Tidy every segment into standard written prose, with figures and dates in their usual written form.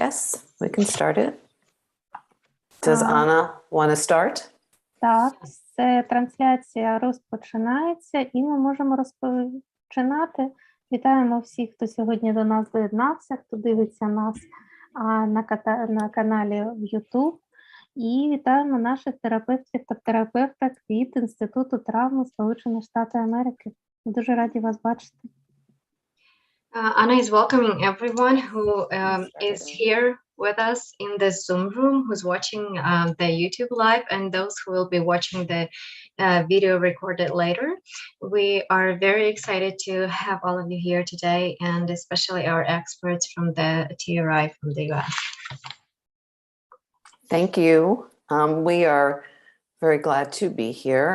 Yes, we can start it. Does Anna want to start? Так, це трансляція розпочинається, і ми можемо розпочинати. Вітаємо всіх, хто сьогодні до нас доєднався, хто дивиться нас на каналі в YouTube. І вітаємо наших терапевтів та терапевток від Інституту травми Сполучених Штатів Америки. Дуже раді вас бачити. Anna is welcoming everyone who is here with us in the Zoom room, who's watching the YouTube live, and those who will be watching the video recorded later. We are very excited to have all of you here today, and especially our experts from the TRI from the US. Thank you. We are very glad to be here.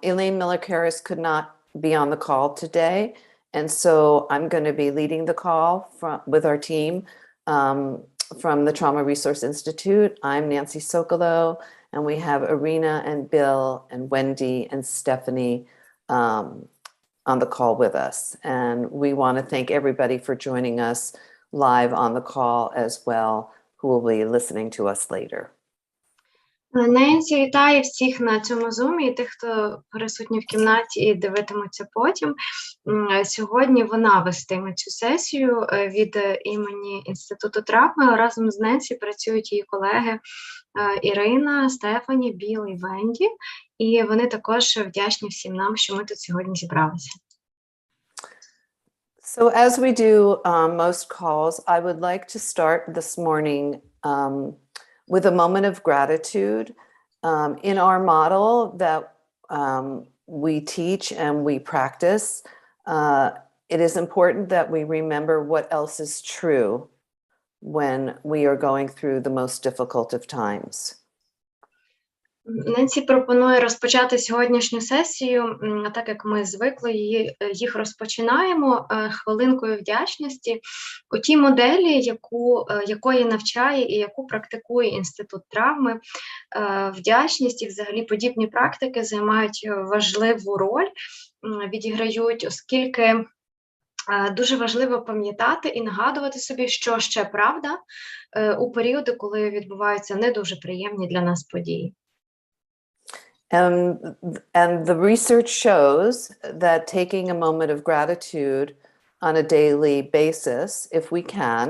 Elaine Miller-Karras could not be on the call today, and so I'm going to be leading the call with our team from the Trauma Resource Institute. I'm Nancy Sokolow, and we have Irina and Bill and Wendy and Stephanie on the call with us. And we want to thank everybody for joining us live on the call as well, who will be listening to us later. Ненсі вітає всіх на цьому зумі і тих, хто присутні в кімнаті і дивитимуться потім. Сьогодні вона вестиме цю сесію від імені Інституту травми. Разом з Ненсі працюють її колеги Ірина, Стефані, Біл і Венді. І вони також вдячні всім нам, що ми тут сьогодні зібралися. So as we do most calls, I would like to start this morning with a moment of gratitude. In our model that we teach and we practice, it is important that we remember what else is true when we are going through the most difficult of times. Ненсі пропонує розпочати сьогоднішню сесію, так як ми звикли їх розпочинаємо, хвилинкою вдячності у тій моделі, якої навчає і яку практикує Інститут травми. Вдячність і взагалі подібні практики займають важливу роль, відіграють, оскільки дуже важливо пам'ятати і нагадувати собі, що ще правда у періоди, коли відбуваються не дуже приємні для нас події. And the research shows that taking a moment of gratitude on a daily basis, if we can,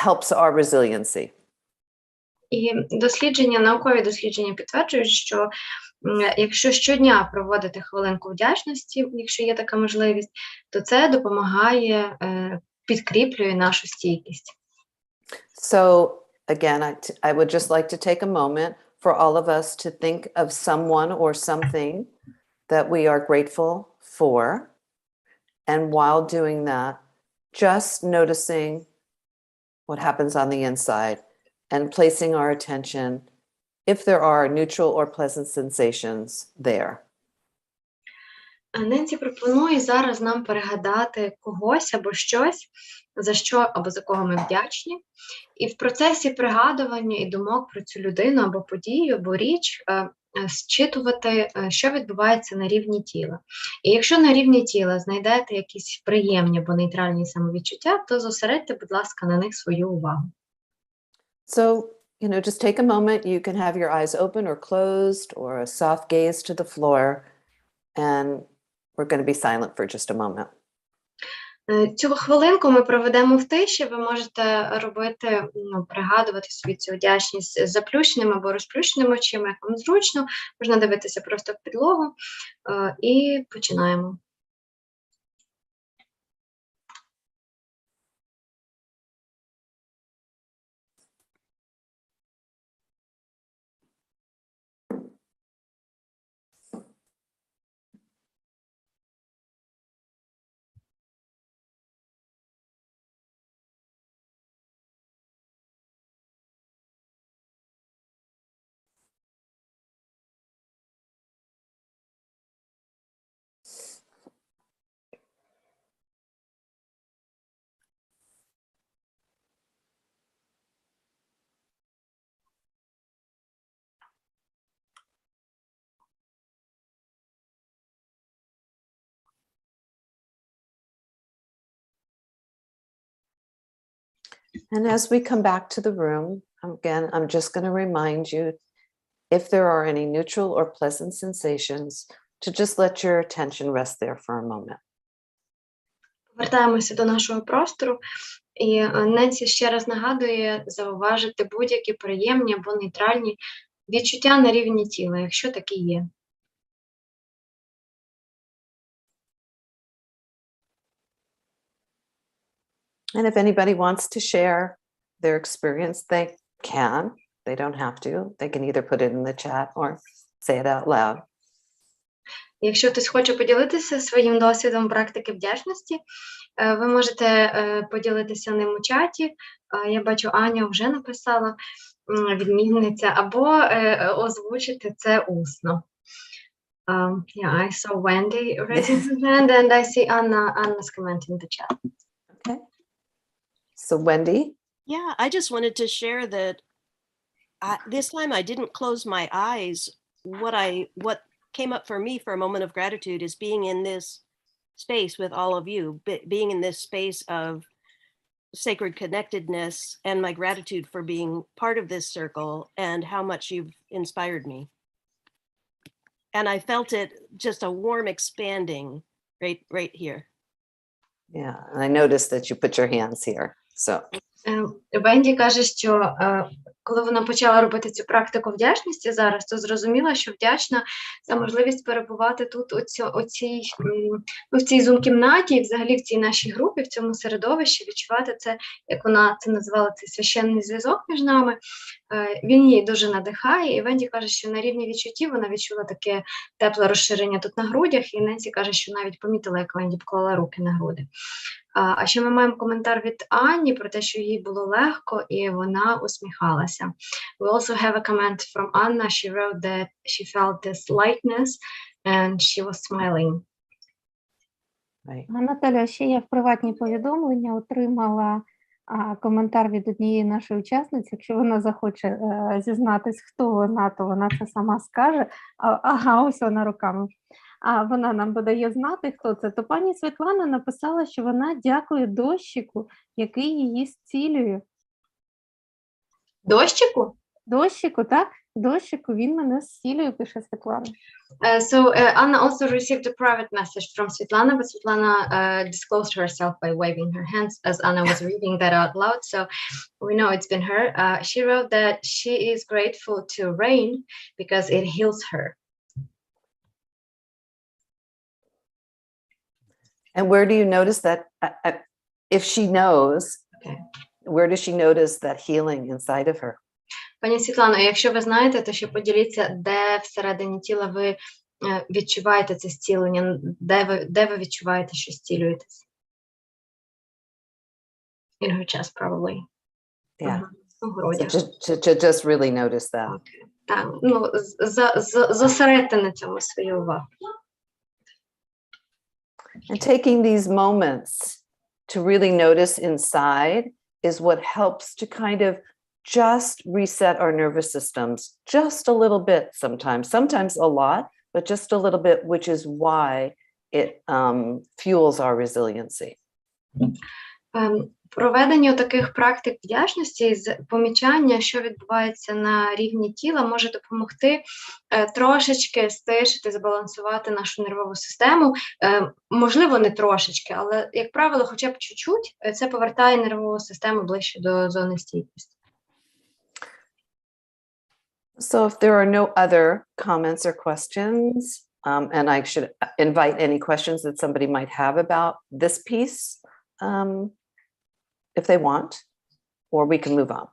helps our resiliency. І наукові дослідження підтверджують, що якщо щодня проводити хвилинку вдячності, якщо є така можливість, то це допомагає, підкріплює нашу стійкість. So again, I would just like to take a moment for all of us to think of someone or something that we are grateful for. And while doing that, just noticing what happens on the inside and placing our attention if there are neutral or pleasant sensations there. Ненсі пропонує зараз нам перегадати когось або щось, за що або за кого ми вдячні. І в процесі пригадування і думок про цю людину або подію, або річ, зчитувати, що відбувається на рівні тіла. І якщо на рівні тіла знайдете якісь приємні або нейтральні самовідчуття, то зосередьте, будь ласка, на них свою увагу. So, just take a moment. You can have your eyes open or closed or a soft gaze to the floor. And we're going to be silent for just a moment. Цю хвилинку ми проведемо в тиші. Ви можете робити, пригадувати собі цю вдячність з заплющеними або розплющеними очима, як вам зручно. Можна дивитися просто в підлогу. І починаємо. And as we come back to the room, again, I'm just going to remind you, if there are any neutral or pleasant sensations, to just let your attention rest there for a moment. Повертаємося до нашого простору, і Ненсі ще раз нагадує зауважити будь-які приємні або нейтральні відчуття на рівні тіла, якщо такі є. And if anybody wants to share their experience, they can. They don't have to. They can either put it in the chat or say it out loud. Якщо хтось хоче поділитися своїм досвідом практики вдячності, ви можете поділитися ним у чаті. Я бачу, Аня вже написала, відмінниця, або озвучити це усно. Yeah, I saw Wendy raising her hand, and I see Anna's comment in the chat. Okay. So Wendy? Yeah, I just wanted to share that this time I didn't close my eyes. What came up for me for a moment of gratitude is being in this space with all of you, being in this space of sacred connectedness, and my gratitude for being part of this circle and how much you've inspired me. And I felt it, just a warm expanding right here. Yeah, and I noticed that you put your hands here. So Венді каже, що коли вона почала робити цю практику вдячності зараз, то зрозуміла, що вдячна за можливість перебувати тут в цій зум-кімнаті і взагалі в цій нашій групі, в цьому середовищі, відчувати це, як вона це назвала, цей священний зв'язок між нами. Він її дуже надихає, і Венді каже, що на рівні відчуттів вона відчула таке тепле розширення тут на грудях, і Ненсі каже, що навіть помітила, як Венді поклала руки на груди. А ще ми маємо коментар від Ані про те, що їй було легко, і вона усміхалася. We also have a comment from Anna. She wrote that she felt this lightness and she was smiling. right. Наталя, ще я в приватні повідомлення отримала коментар від однієї нашої учасниці. Якщо вона захоче зізнатись, хто вона, то вона це сама скаже. Ага, ось вона руками. А вона нам подає знати, хто це. То пані Світлана написала, що вона дякує дощику, який її зцілює. Дощику? Дощику, так? Дощику, він мене зцілює, пише Світлана. So Anna also received a private message from Svetlana, but Svetlana disclosed herself by waving her hands as Anna was reading that out loud, so we know it's been her. She wrote that she is grateful to rain because it heals her. And where do you notice that, if she knows, Okay. where does she notice that healing inside of her? Пані Світлано, якщо ви знаєте, то ще поділіться, де всередині тіла ви відчуваєте це зцілення, де ви відчуваєте, що зцілюєтесь? In her chest, probably. Yeah. У So грудях. to just really notice that. Так, ну, зосередьте на цьому свою увагу. And taking these moments to really notice inside is what helps to kind of just reset our nervous systems just a little bit sometimes a lot, but just a little bit, which is why it fuels our resiliency. Проведення таких практик вдячності з помічання, що відбувається на рівні тіла, може допомогти трошечки стишити, збалансувати нашу нервову систему. Можливо, не трошечки, але, як правило, хоча б чуть-чуть, це повертає нервову систему ближче до зони стійкості. So if there are no other comments or questions, and I should invite any questions that somebody might have about this piece, if they want, or we can move on.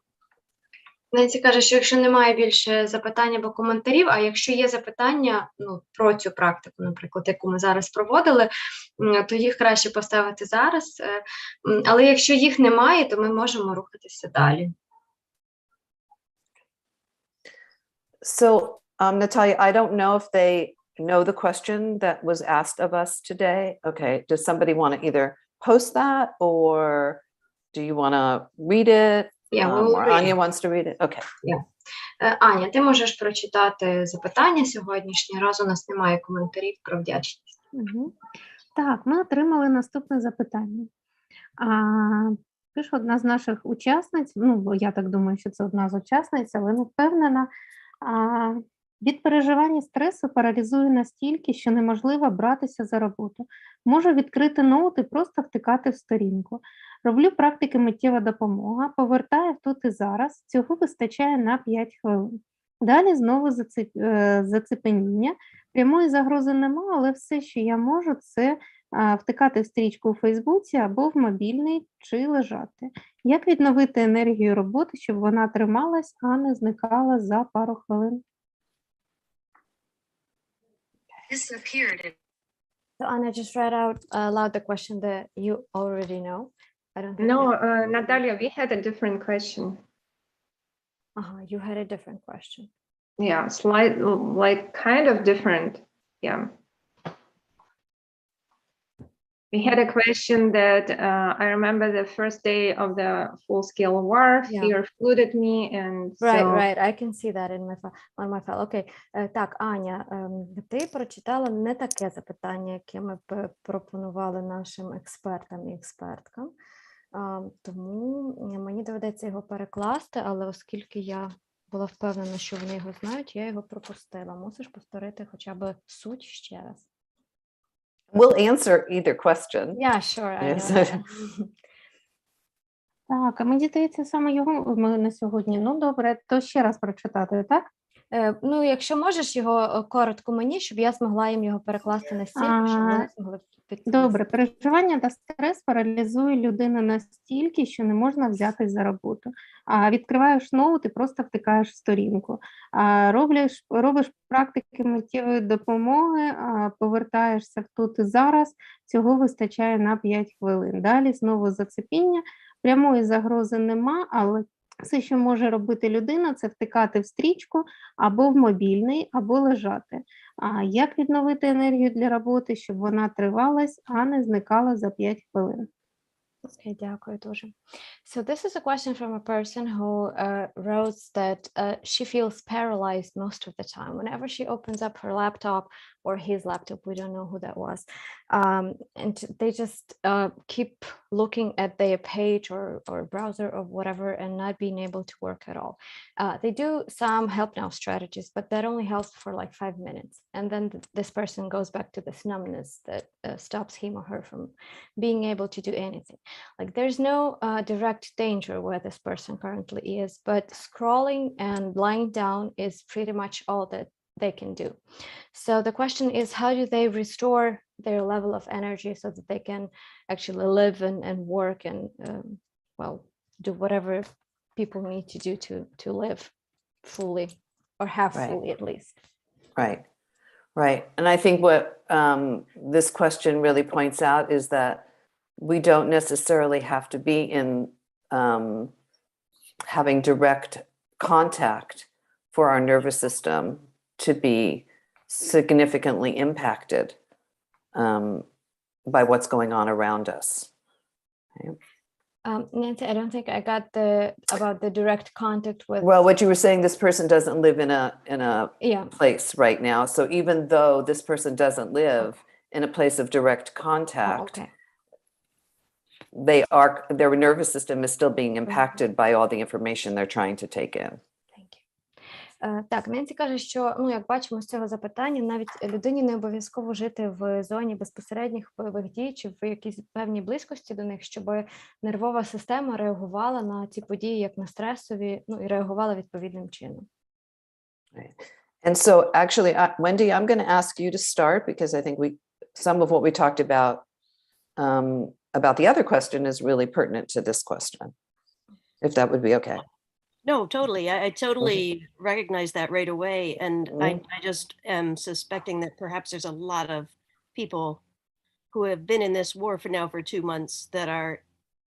Ненсі каже, що якщо немає більше запитань або коментарів, а якщо є запитання про цю практику, наприклад, яку ми зараз проводили, то їх краще поставити зараз. Але якщо їх немає, то ми можемо рухатися далі. So, Natalia, I don't know if they know the question that was asked of us today. Okay, does somebody want to either post that, or do you want to read it? Yeah, we'll Or read Anya it. wants to read it? Okay. Аня, ти можеш прочитати запитання сьогоднішнє, раз у нас немає коментарів про вдячність. Угу. Так, ми отримали наступне запитання. пише одна з наших учасниць, ну, бо я так думаю, що це одна з учасниць, але не впевнена. Від переживання стресу паралізує настільки, що неможливо братися за роботу. Можу відкрити ноут і просто втикати в сторінку. Роблю практики миттєва допомога, повертаю в тут і зараз, цього вистачає на 5 хвилин. Далі знову зацепеніння. Прямої загрози нема, але все, що я можу, це втикати в стрічку у Фейсбуці або в мобільний чи лежати. Як відновити енергію роботи, щоб вона трималась, а не зникала за пару хвилин? So Anna just read out aloud the question that you already know. I don't think No, Natalia, we had a different question. you had a different question. Yeah, slight, like kind of different. Yeah. We had a question that I remember the first day of the full-scale war, Yeah. fear flooded me, and Right, so right. I can see that in my on my file. Окей. Так, Аня, ти прочитала не таке запитання, яке ми пропонували нашим експертам і експерткам. Тому мені доведеться його перекласти, але оскільки я була впевнена, що вони його знають, я його пропустила. Мусиш повторити хоча б суть ще раз. We'll answer either question. Yeah, sure. I Yes. know that. Так, а мені здається, саме його ми на сьогодні. Ну, добре, то ще раз прочитати, так? Ну, якщо можеш його коротко мені, щоб я змогла їм його перекласти настільки, щоб вони змогли підписати. Добре, переживання та стрес паралізує людину настільки, що не можна взятись за роботу. Відкриваєш ноут і просто втикаєш в сторінку. Робиш практики миттєвої допомоги, повертаєшся в тут і зараз, цього вистачає на 5 хвилин. Далі знову зацепіння, прямої загрози нема, але все, що може робити людина, це втикати в стрічку або в мобільний, або лежати. Як відновити енергію для роботи, щоб вона тривалась, а не зникала за 5 хвилин? Okay, дякую дуже. So this is a question from a person who wrote that she feels paralyzed most of the time. Whenever she opens up her laptop or his laptop, we don't know who that was, and they just keep looking at their page or browser or whatever and not being able to work at all. They do some help now strategies, but that only helps for like 5 minutes. And then this person goes back to this numbness that stops him or her from being able to do anything. Like there's no direct danger where this person currently is, but scrolling and lying down is pretty much all that they can do. So the question is, how do they restore their level of energy so that they can actually live and work and well, do whatever people need to do to live fully or have Right. fully at least. Right, right. And I think what this question really points out is that we don't necessarily have to be in having direct contact for our nervous system to be significantly impacted by what's going on around us. Okay. Nancy, I don't think I got about the direct contact with. Well, what you were saying, this person doesn't live in a Yeah. place right now. So even though this person doesn't live in a place of direct Oh, contact, okay. their nervous system is still being impacted by all the information they're trying to take in. Thank you. Так, Ненсі каже, що, ну, як бачимо з цього запитання, навіть людині не обов'язково жити в зоні безпосередніх бойових дій чи в якійсь певній близькості до них, щоб нервова система реагувала на ці події як на стресові, ну, і реагувала відповідним чином. Right. And so actually, Wendy, I'm going to ask you to start because I think some of what we talked about the other question is really pertinent to this question, if that would be okay. No, totally. I totally recognize that right away. And I just am suspecting that perhaps there's a lot of people who have been in this war for 2 months that are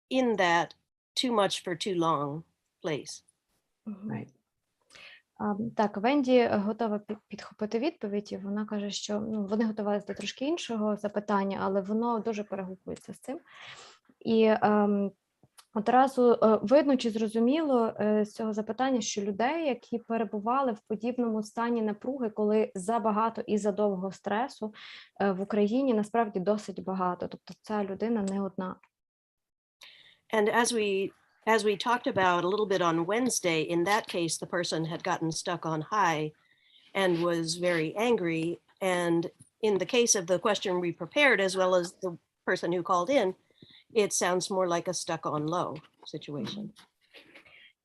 in that too much for too long place. Right. Так, Венді готова підхопити відповідь, і вона каже, що вони готувалися до трошки іншого запитання, але воно дуже перегукується з цим. І одразу видно чи зрозуміло з цього запитання, що людей, які перебували в подібному стані напруги, коли забагато і задовго стресу, в Україні насправді досить багато. Тобто ця людина не одна. And as we talked about a little bit on Wednesday, in that case, the person had gotten stuck on high and was very angry. And in the case of the question we prepared, as well as the person who called in, it sounds more like a stuck on low situation.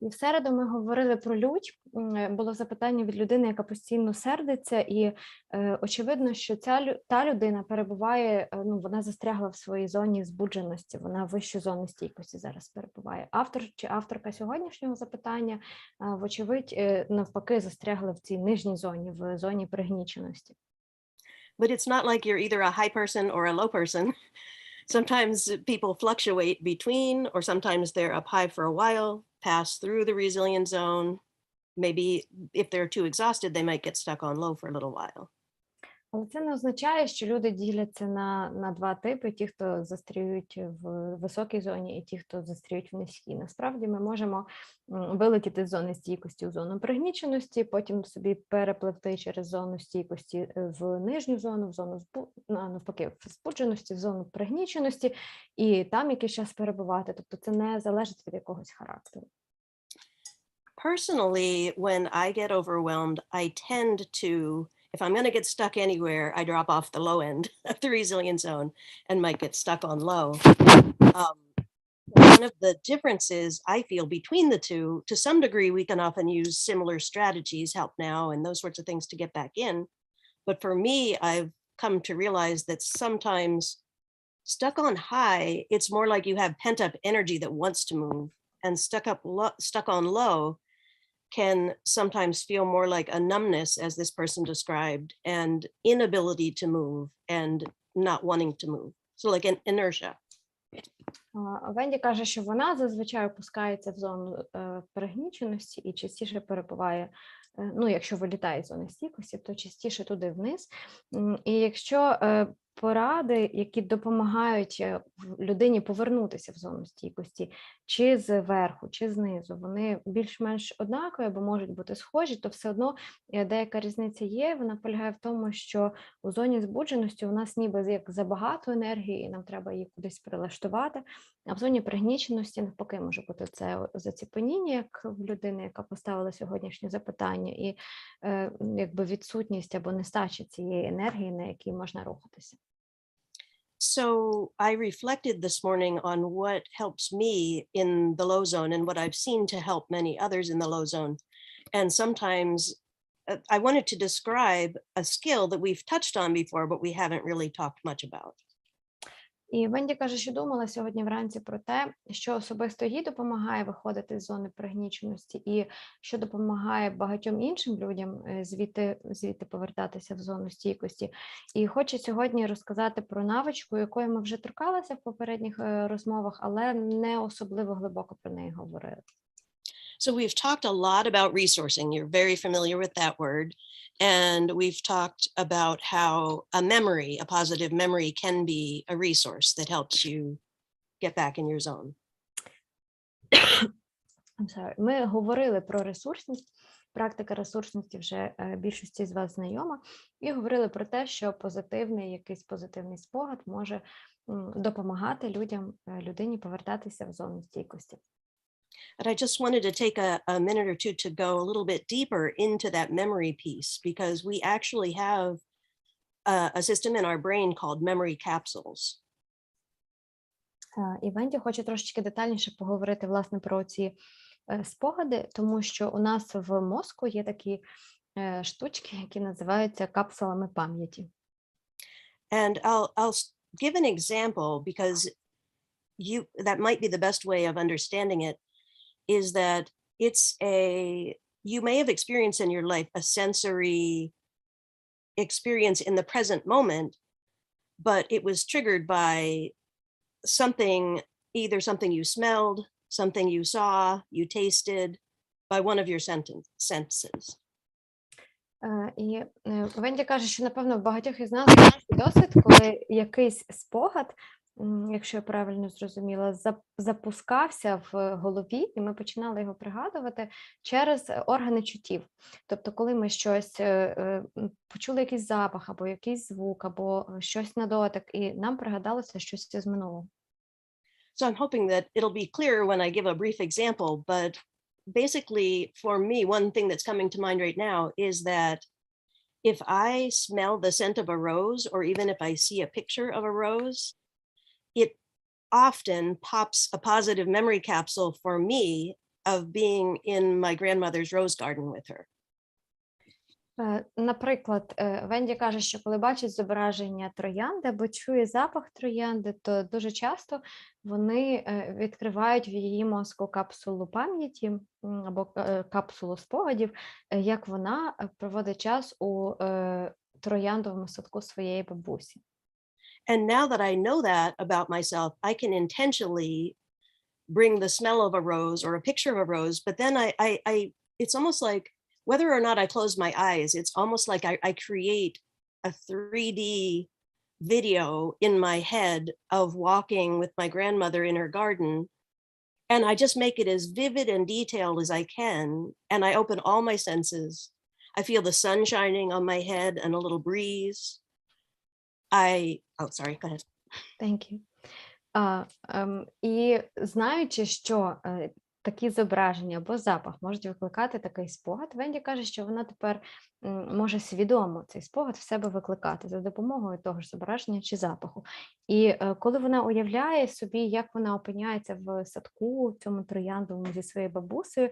І в середу ми говорили про лють. Було запитання від людини, яка постійно сердиться, і очевидно, що та людина перебуває, вона застрягла в своїй зоні збудженості, вона в вищій зоні стійкості зараз перебуває. Автор чи авторка сьогоднішнього запитання, вочевидь, навпаки, застрягла в цій нижній зоні, в зоні пригніченості. But it's not like you're either a high person or a low person. Sometimes people fluctuate between, or sometimes they're up high for a while, pass through the resilient zone. Maybe if they're too exhausted, they might get stuck on low for a little while. Але це не означає, що люди діляться на два типи: ті, хто застряють в високій зоні, і ті, хто застряють в низькій. Насправді ми можемо вилетіти з зони стійкості у зону пригніченості, потім собі перепливти через зону стійкості в нижню зону, в зону навпаки, в збудженості, в зону пригніченості, і там якийсь час перебувати. Тобто це не залежить від якогось характеру. Personally, when I get overwhelmed, I tend to, if I'm going to get stuck anywhere, I drop off the low end of the resilient zone and might get stuck on low. One of the differences I feel between the two, to some degree, we can often use similar strategies, help now, and those sorts of things to get back in. But for me, I've come to realize that sometimes stuck on high, it's more like you have pent up energy that wants to move, and stuck on low can sometimes feel more like a numbness, as this person described, and inability to move and not wanting to move. So like an inertia. Венді каже, що вона зазвичай опускається в зону пригніченості і частіше перебуває, якщо вилітає з зони стійкості, то частіше туди вниз. І якщо поради, які допомагають людині повернутися в зону стійкості, чи зверху, чи знизу, вони більш-менш однакові або можуть бути схожі, то все одно деяка різниця є. Вона полягає в тому, що у зоні збудженості у нас ніби як забагато енергії, і нам треба її кудись прилаштувати, а в зоні пригніченості навпаки може бути це заціпеніння, як в людини, яка поставила сьогоднішнє запитання, і якби відсутність або нестача цієї енергії, на якій можна рухатися. So I reflected this morning on what helps me in the low zone and what I've seen to help many others in the low zone. And sometimes I wanted to describe a skill that we've touched on before, but we haven't really talked much about. І Венді каже, що думала сьогодні вранці про те, що особисто їй допомагає виходити з зони пригніченості і що допомагає багатьом іншим людям звідти повертатися в зону стійкості. І хочу сьогодні розказати про навичку, якою ми вже торкалися в попередніх розмовах, але не особливо глибоко про неї говорили. So we've talked a lot about resourcing. You're very familiar with that word. And we've talked about how a memory, a positive memory, can be a resource that helps you get back in your zone. Ми говорили про ресурсність. Практика ресурсності вже більшості з вас знайома. І говорили про те, що якийсь позитивний спогад може допомагати людині повертатися в зону стійкості. But I just wanted to take a minute or two to go a little bit deeper into that memory piece, because we actually have a system in our brain called memory capsules. І Венді хоче трошечки детальніше поговорити, власне, про ці спогади, тому що у нас в мозку є такі штучки, які називаються капсулами пам'яті. And I'll give an example, because that might be the best way of understanding it, is that you may have experienced in your life a sensory experience in the present moment, but it was triggered by either something you smelled, something you saw, you tasted, by one of your senses. І Венді каже, що, напевно, в багатьох із нас є досвід, коли якийсь спогад, якщо я правильно зрозуміла, запускався в голові, і ми починали його пригадувати через органи чуттів. Тобто, коли ми щось почули, якийсь запах, або якийсь звук, або щось на дотик, і нам пригадалося щось з минулого. So I'm hoping that it'll be clearer when I give a brief example, but basically for me, one thing that's coming to mind right now is that if I smell the scent of a rose, or even if I see a picture of a rose, it often pops a positive memory capsule for me of being in my grandmother's rose garden with her. Наприклад, Венді каже, що коли бачить зображення троянди або чує запах троянди, то дуже часто вони відкривають в її мозку капсулу пам'яті або капсулу спогадів, як вона проводить час у трояндовому садку своєї бабусі. And now that I know that about myself, I can intentionally bring the smell of a rose or a picture of a rose, but then it's almost like, whether or not I close my eyes, it's almost like I create a 3D video in my head of walking with my grandmother in her garden. And I just make it as vivid and detailed as I can. And I open all my senses. I feel the sun shining on my head and a little breeze. Oh, sorry, go ahead. Thank you. І знаючи, що такі зображення або запах можуть викликати такий спогад, Венді каже, що вона тепер може свідомо цей спогад в себе викликати за допомогою того ж зображення чи запаху. І коли вона уявляє собі, як вона опиняється в садку, в цьому трояндовому зі своєю бабусею,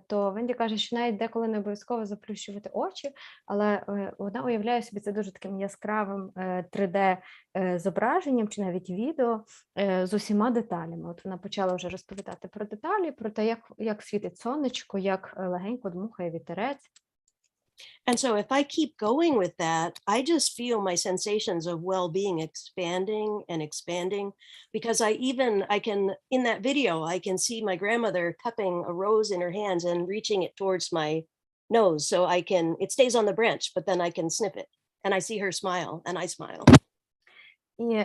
то Венді каже, що навіть деколи не обов'язково заплющувати очі, але вона уявляє собі це дуже таким яскравим 3D-зображенням чи навіть відео з усіма деталями. От вона почала вже розповідати про деталі, про те, як світить сонечко, як легенько дмухає вітерець. And so if I keep going with that, I just feel my sensations of well-being expanding and expanding, because I can, in that video, I can see my grandmother cupping a rose in her hands and reaching it towards my nose. So it stays on the branch, but then I can sniff it and I see her smile and I smile. І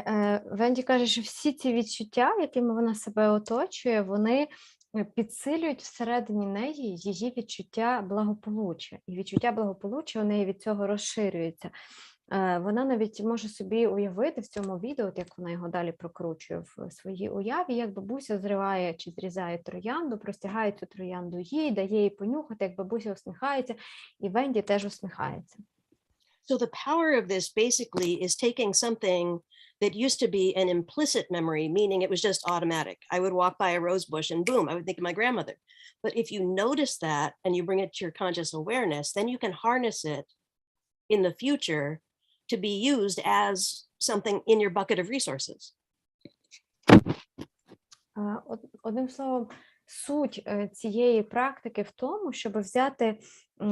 Венді каже, що всі ці відчуття, якими вона себе оточує, вони підсилюють всередині неї її відчуття благополуччя. І відчуття благополуччя у неї від цього розширюється. Вона навіть може собі уявити в цьому відео, як вона його далі прокручує в своїй уяві, як бабуся зриває чи зрізає троянду, простягає цю троянду їй, дає їй понюхати, як бабуся усміхається, і Венді теж усміхається. So the power of this basically is taking something that used to be an implicit memory, meaning it was just automatic. I would walk by a rose bush and boom, I would think of my grandmother. But if you notice that and you bring it to your conscious awareness, then you can harness it in the future to be used as something in your bucket of resources. Одним словом, суть цієї практики в тому, щоб взяти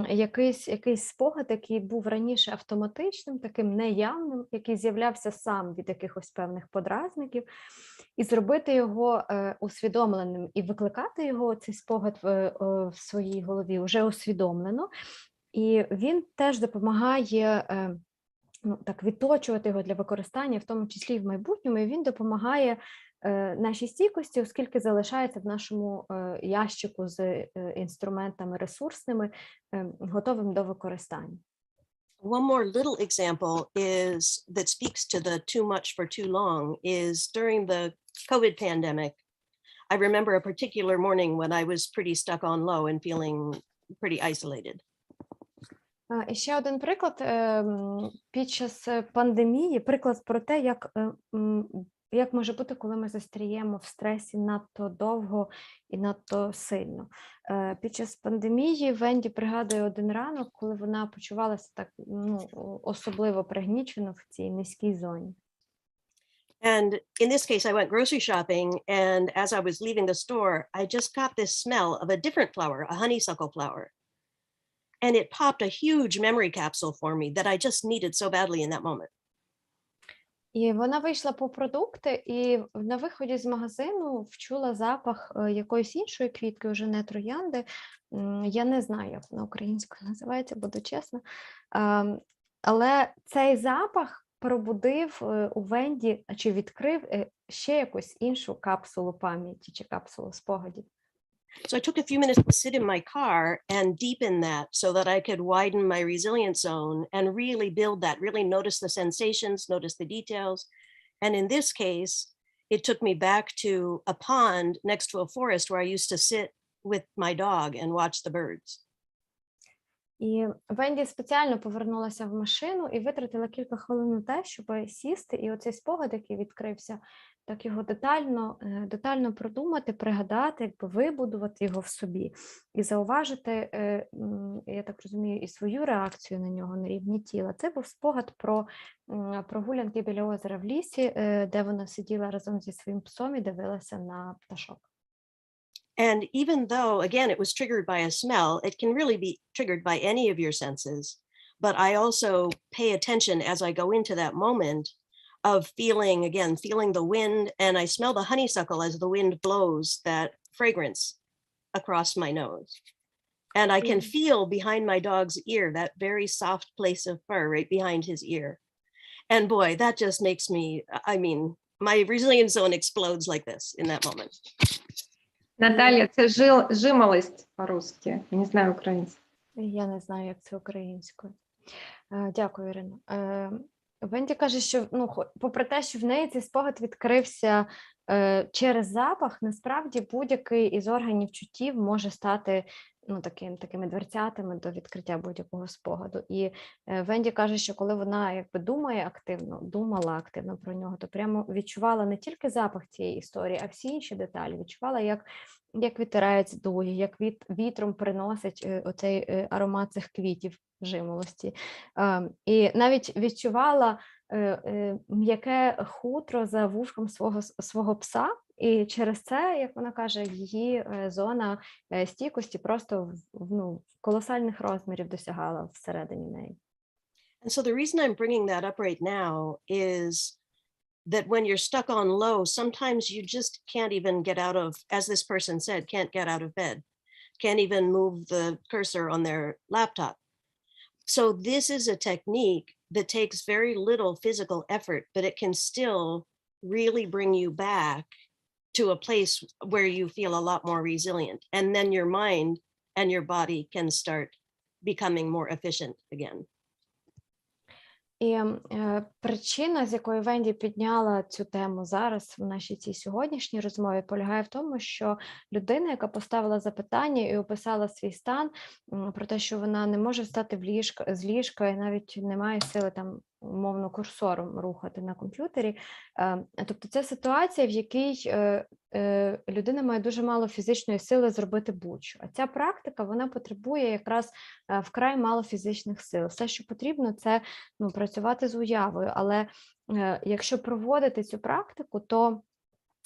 якийсь спогад, який був раніше автоматичним, таким неявним, який з'являвся сам від якихось певних подразників, і зробити його усвідомленим, і викликати його, цей спогад в своїй голові вже усвідомлено. І він теж допомагає так відточувати його для використання, в тому числі і в майбутньому, і він допомагає нашій стійкості, оскільки залишається в нашому ящику з інструментами ресурсними, готовим до використання. One more little example is that speaks to the too much for too long is during the COVID pandemic. I remember a particular morning when I was pretty stuck on low and feeling pretty isolated. І ще один приклад під час пандемії, приклад про те, як може бути, коли ми застряємо в стресі надто довго і надто сильно. Під час пандемії Венді пригадує один ранок, коли вона почувалася так особливо пригнічено в цій низькій зоні. And in this case, I went grocery shopping, and as I was leaving the store, I just got this smell of a different flower, a honeysuckle flower. And it popped a huge memory capsule for me that I just needed so badly in that moment. І вона вийшла по продукти, і на виході з магазину вчула запах якоїсь іншої квітки, вже не троянди. Я не знаю, як вона українською називається, буду чесна. Але цей запах пробудив у Венді, чи відкрив ще якусь іншу капсулу пам'яті, чи капсулу спогадів. So I took a few minutes to sit in my car and deepen that so that I could widen my resilience zone and really build that, really notice the sensations, notice the details. And in this case, it took me back to a pond next to a forest where I used to sit with my dog and watch the birds. І Венді спеціально повернулася в машину і витратила кілька хвилин на те, щоб сісти, і оцей спогад, який відкрився, так його детально продумати, пригадати, якби вибудувати його в собі і зауважити, я так розумію, і свою реакцію на нього на рівні тіла. Це був спогад про прогулянки біля озера в лісі, де вона сиділа разом зі своїм псом і дивилася на пташок. And even though, again, it was triggered by a smell, it can really be triggered by any of your senses. But I also pay attention as I go into that moment of feeling the wind, and I smell the honeysuckle as the wind blows that fragrance across my nose. And I can feel behind my dog's ear, that very soft place of fur right behind his ear. And boy, that just makes me, I mean, my resilience zone explodes like this in that moment. Наталья, це жимолость по-русски. Я не знаю українською. Я не знаю, як це українською. Дякую, Ірино. Венді каже, що попри те, що в неї цей спогад відкрився через запах, насправді будь-який із органів чуттів може стати такими дверцятами до відкриття будь-якого спогаду. І Венді каже, що коли вона якби думала активно про нього, то прямо відчувала не тільки запах цієї історії, а всі інші деталі. Відчувала, як вітерець дує, як вітром приносить оцей аромат цих квітів жимолості. І навіть відчувала м'яке хутро за вушком свого пса, і через це, як вона каже, її зона стійкості просто колосальних розмірів досягала всередині неї. And so the reason I'm bringing that up right now is that when you're stuck on low, sometimes you just can't even get out of, as this person said, can't get out of bed, can't even move the cursor on their laptop. So this is a technique that takes very little physical effort, but it can still really bring you back to a place where you feel a lot more resilient. And then your mind and your body can start becoming more efficient again. І причина, з якої Венді підняла цю тему зараз в нашій цій сьогоднішній розмові, полягає в тому, що людина, яка поставила запитання і описала свій стан, про те, що вона не може встати з ліжка і навіть не має сили там умовно курсором рухати на комп'ютері. Тобто це ситуація, в якій людина має дуже мало фізичної сили зробити будь-що. А ця практика, вона потребує якраз вкрай мало фізичних сил. Все, що потрібно, це працювати з уявою. Але якщо проводити цю практику, то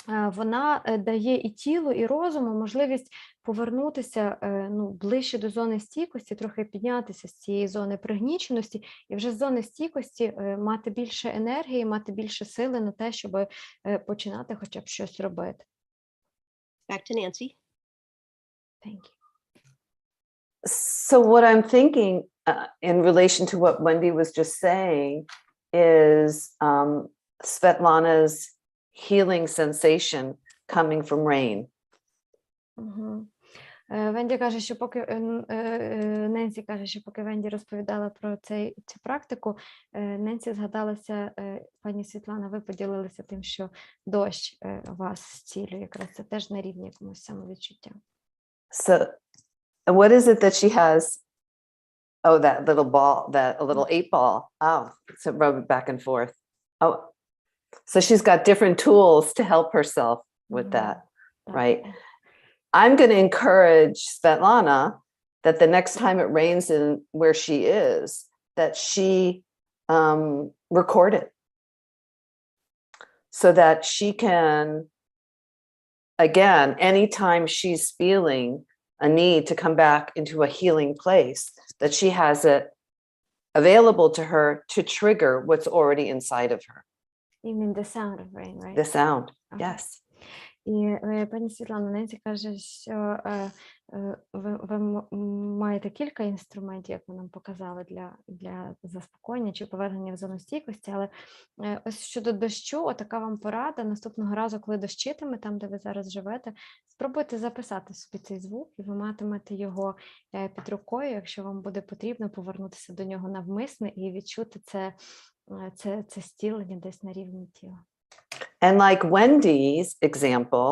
вона дає і тілу, і розуму можливість повернутися ближче до зони стійкості, трохи піднятися з цієї зони пригніченості, і вже з зони стійкості мати більше енергії, мати більше сили на те, щоб починати хоча б щось робити. Back to Nancy. Thank you. So what I'm thinking in relation to what Wendy was just saying is Svetlana's healing sensation coming from rain. Венді каже, що поки Ненсі каже, що поки Венді розповідала про цю практику, Ненсі згадалася, пані Світлана, ви поділилися тим, що дощ вас зцілює, якраз це теж на рівні якомусь самовідчуття. So what is it that she has? Oh, that little ball, that a little 8-ball. Oh, so rub it back and forth. Oh, so she's got different tools to help herself with that, right? I'm going to encourage Svetlana that the next time it rains in where she is, that she record it so that she can, again, anytime she's feeling a need to come back into a healing place, that she has it available to her to trigger what's already inside of her. You mean the sound of rain, right? The sound, yes. І пані Світлана, Ненсі каже, що ви маєте кілька інструментів, як ви нам показали, для заспокоєння чи повернення в зону стійкості, але ось щодо дощу, отака вам порада. Наступного разу, коли дощитиме, там, де ви зараз живете, спробуйте записати собі цей звук, і ви матимете його під рукою, якщо вам буде потрібно повернутися до нього навмисне і відчути це зцілення десь на рівні тіла. And like Wendy's example,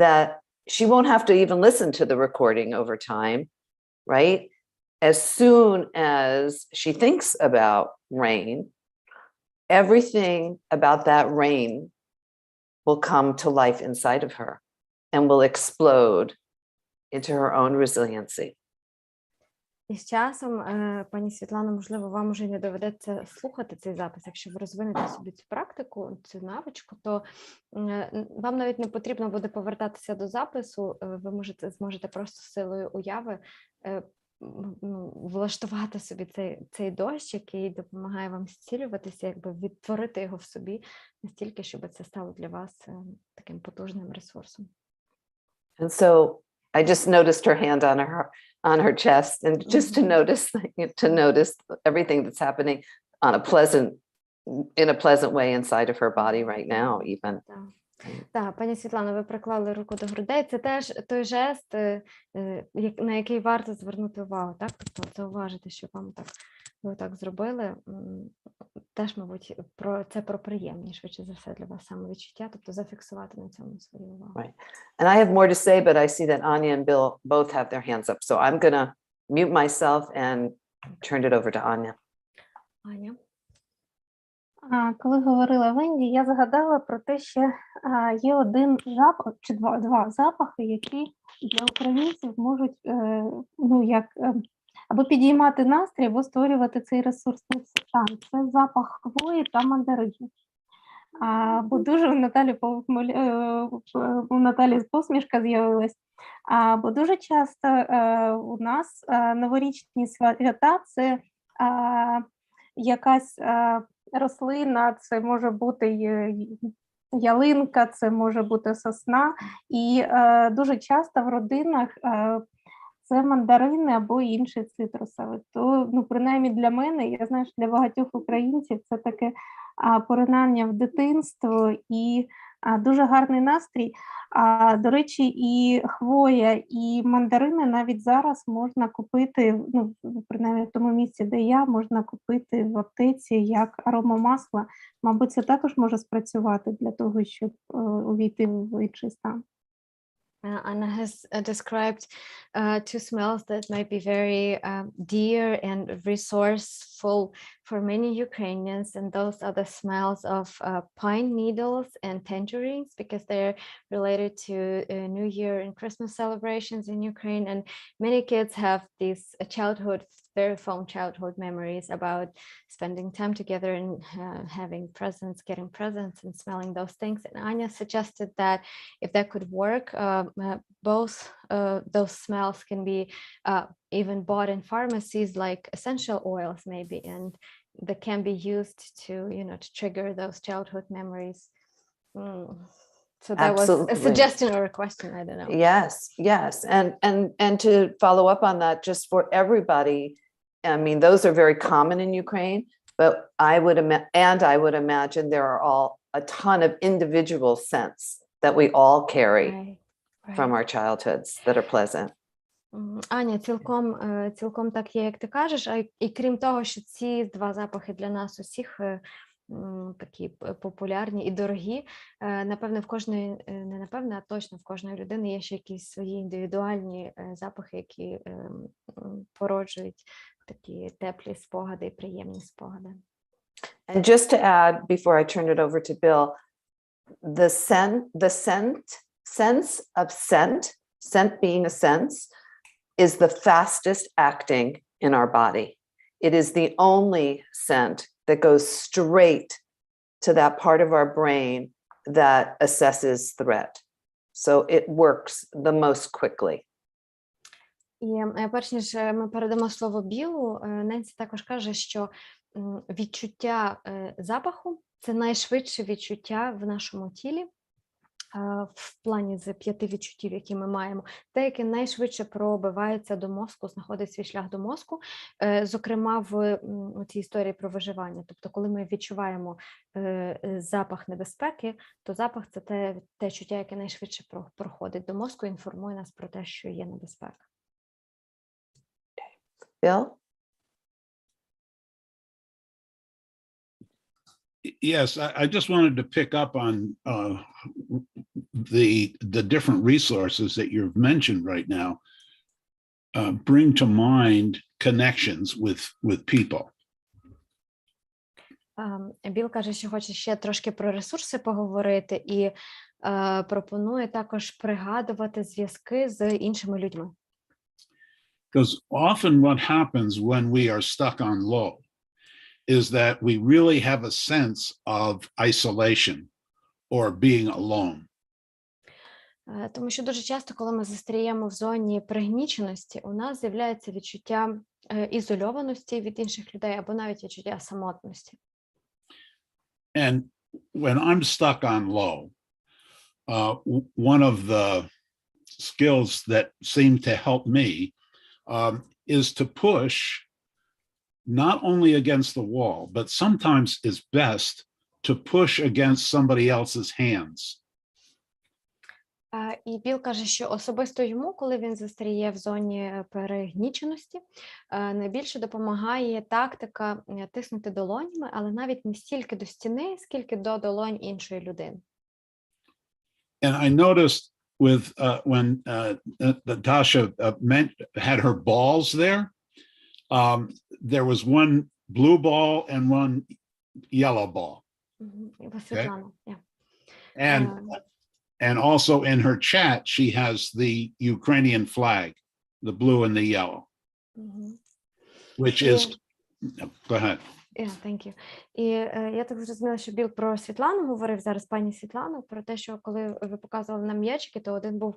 that she won't have to even listen to the recording over time, right? As soon as she thinks about rain, everything about that rain will come to life inside of her and will explode into her own resiliency. І з часом, пані Світлано, можливо, вам уже не доведеться слухати цей запис. Якщо ви розвинете собі цю практику, цю навичку, то вам навіть не потрібно буде повертатися до запису, ви зможете просто силою уяви влаштувати собі цей дощ, який допомагає вам зцілюватися, якби відтворити його в собі настільки, щоб це стало для вас таким потужним ресурсом. And so I just noticed her hand on her chest, and just to notice everything that's happening in a pleasant way inside of her body right now, even. Так, пані Світлано, ви приклали руку до грудей. Це теж той жест, на який варто звернути увагу, так? Тобто зауважити, що ви так зробили. Теж, мабуть, це про приємні, швидше за все, для вас самовідчуття, тобто зафіксувати на цьому свою увагу. Right. And I have more to say, but I see that Anya and Bill both have their hands up. So I'm going to mute myself and turn it over to Anya. Аня? Коли говорила Венді, я згадала про те, що є один запах, чи два запахи, які для українців можуть або підіймати настрій, або створювати цей ресурсний стан. Це запах хвої та мандаринів. Бо дуже у Наталі посмішка з'явилась. Бо дуже часто у нас новорічні свята – це якась рослина, це може бути ялинка, це може бути сосна. І дуже часто в родинах це мандарини або інші цитрусові. То, принаймні для мене, я знаю, що для багатьох українців це таке поринання в дитинство і дуже гарний настрій. До речі, і хвоя, і мандарини навіть зараз можна купити, принаймні в тому місці, де я, можна купити в аптеці як аромамасло. Мабуть, це також може спрацювати для того, щоб увійти в інший стан. Anna has described two smells that might be very dear and resourceful for many Ukrainians, and those are the smells of pine needles and tangerines, because they're related to New Year and Christmas celebrations in Ukraine. And many kids have these very fond childhood memories about spending time together and having presents, getting presents and smelling those things. And Anya suggested that if that could work, both those smells can be even bought in pharmacies, like essential oils maybe, and that can be used to trigger those childhood memories. So that Absolutely. was a suggestion or a question, I don't know. Yes. And to follow up on that, just for everybody, I mean, those are very common in Ukraine, but I would imagine there are a ton of individual scents that we all carry from our childhoods that are pleasant. Аня, цілком так є, як ти кажеш, і крім того, що ці два запахи для нас усіх такі популярні і дорогі, напевне, в кожної, не напевне, а точно в кожної людини є ще якісь свої індивідуальні запахи, які породжують такі теплі спогади і приємні спогади. And just to add, before I turn it over to Bill, the sense of scent being a sense, is the fastest acting in our body. It is the only scent that goes straight to that part of our brain that assesses threat. So it works the most quickly. І перш ніж ми передамо слово Білу, Ненсі також каже, що відчуття запаху – це найшвидше відчуття в нашому тілі, в плані з 5 відчуттів, які ми маємо, те, яке найшвидше пробивається до мозку, знаходить свій шлях до мозку, зокрема в цій історії про виживання. Тобто, коли ми відчуваємо запах небезпеки, то запах – це те чуття, яке найшвидше проходить до мозку і інформує нас про те, що є небезпека. Bill? Yes, I just wanted to pick up on the different resources that you've mentioned right now. Bring to mind connections with people. Біл каже, що хоче ще трошки про ресурси поговорити і пропонує також пригадувати зв'язки з іншими людьми. Because often what happens when we are stuck on low is that we really have a sense of isolation or being alone. Тому що дуже часто, коли ми застряємо в зоні пригніченості, у нас з'являється відчуття ізольованості від інших людей або навіть відчуття самотності. And when I'm stuck on low, one of the skills that seem to help me is to push not only against the wall, but sometimes it's best to push against somebody else's hands. І Біл каже, що особисто йому, коли він застряє в зоні перегніченості, найбільше допомагає тактика тиснути долонями, але навіть не стільки до стіни, скільки до долонь іншої людини. And I noticed with when Natasha had her balls there, there was one blue ball and one yellow ball. Світлана, And also in her chat, she has the Ukrainian flag, the blue and the yellow, which is, go ahead. Yeah, thank you. І я так зрозуміла, що Біл про Світлану говорив зараз, пані Світлану, про те, що коли ви показували нам м'ячики, то один був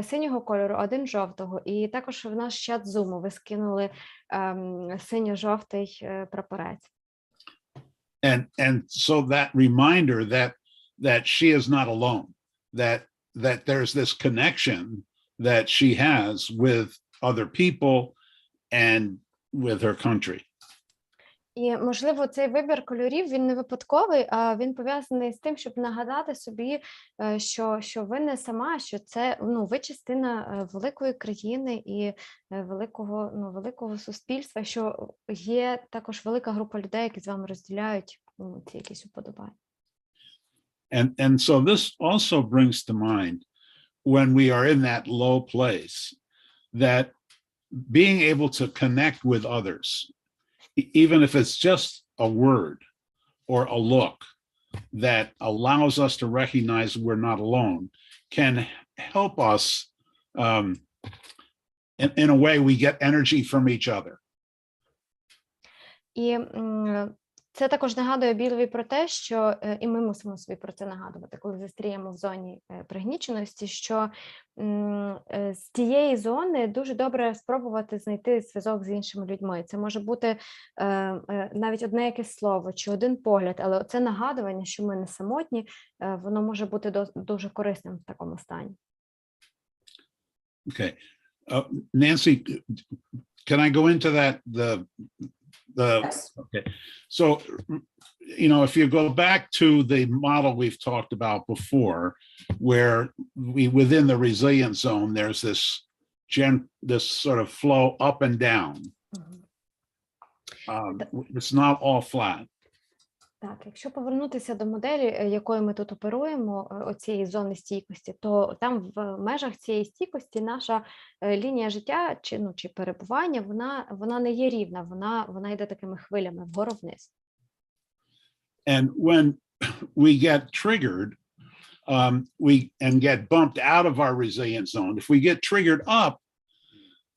синього кольору, один жовтого. І також в наш чат Zoom ви скинули синьо-жовтий прапорець. And so that reminder that she is not alone, that there's this connection that she has with other people and with her country. І, можливо, цей вибір кольорів, він не випадковий, а він пов'язаний з тим, щоб нагадати собі, що ви не сама, що це, ви частина великої країни і великого суспільства, що є також велика група людей, які з вами розділяють ці якісь уподобання. And so this also brings to mind when we are in that low place, that being able to connect with others, even if it's just a word or a look that allows us to recognize we're not alone, can help us, in a way we get energy from each other. І це також нагадує Білові про те, що і ми мусимо собі про це нагадувати, коли застряємо в зоні пригніченості, що з тієї зони дуже добре спробувати знайти зв'язок з іншими людьми. Це може бути навіть одне якесь слово чи один погляд, але це нагадування, що ми не самотні, воно може бути дуже корисним в такому стані. Okay. Nancy, can I go into that? Yes. Okay. So, if you go back to the model we've talked about before, where within the resilient zone, there's this sort of flow up and down. It's not all flat. Так, якщо повернутися до моделі, якою ми тут оперуємо, оцієї зони стійкості, то там в межах цієї стійкості наша лінія життя чи перебування, вона не є рівна, вона йде такими хвилями вгору-вниз. And when we get triggered, and get bumped out of our resilient zone, if we get triggered up,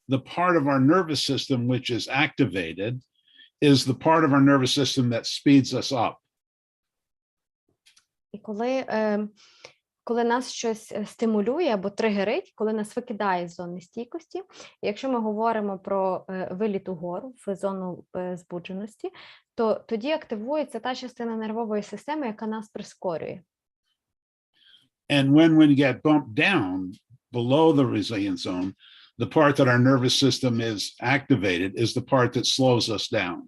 the part of our nervous system which is activated is the part of our nervous system that speeds us up. І коли нас щось стимулює або тригерить, коли нас викидає з зони стійкості, якщо ми говоримо про виліт угору в зону збудженості, то тоді активується та частина нервової системи, яка нас прискорює. And when we get bumped down below the resilient zone, the part that our nervous system is activated is the part that slows us down.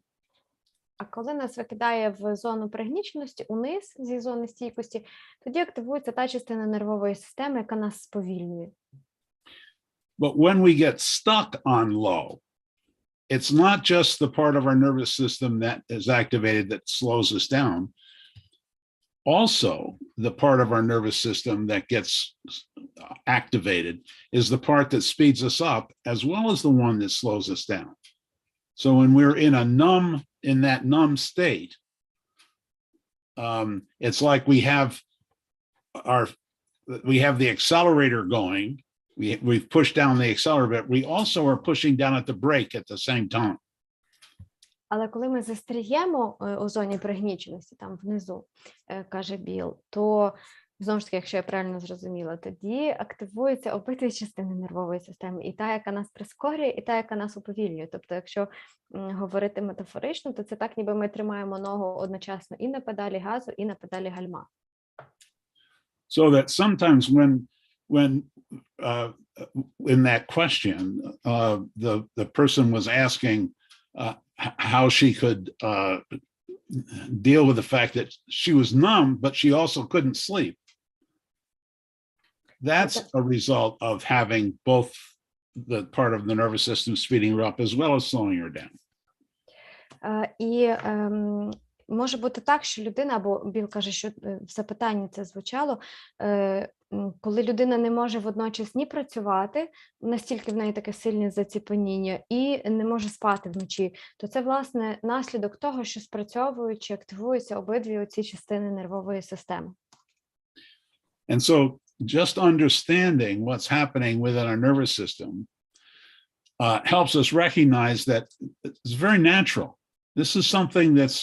А коли нас викидає в зону пригніченості, униз зі зони стійкості, тоді активується та частина нервової системи, яка нас сповільнює. But when we get stuck on low, it's not just the part of our nervous system that is activated that slows us down. also, the part of our nervous system that gets activated is the part that speeds us up, as well as the one that slows us down. So when we're in that numb state, it's like we have the accelerator going. We've pushed down the accelerator, but we also are pushing down at the brake at the same time. Але коли ми застряємо у зоні пригніченості, там внизу, каже Біл, то, знову ж таки, якщо я правильно зрозуміла, тоді активуються обидві частини нервової системи, і та, яка нас прискорює, і та, яка нас уповільнює. Тобто, якщо говорити метафорично, то це так, ніби ми тримаємо ногу одночасно і на педалі газу, і на педалі гальма. So that sometimes when in that question, the person was asking how she could deal with the fact that she was numb, but she also couldn't sleep. That's a result of having both the part of the nervous system speeding her up as well as slowing her down. І може бути так, що людина, або Біл каже, що в запитанні це звучало, коли людина не може водночас ні працювати, настільки в неї таке сильне заціпеніння, і не може спати вночі, то це, власне, наслідок того, що спрацьовують чи активуються обидві оці частини нервової системи. And so just understanding what's happening within our nervous system helps us recognize that it's very natural. This is something that's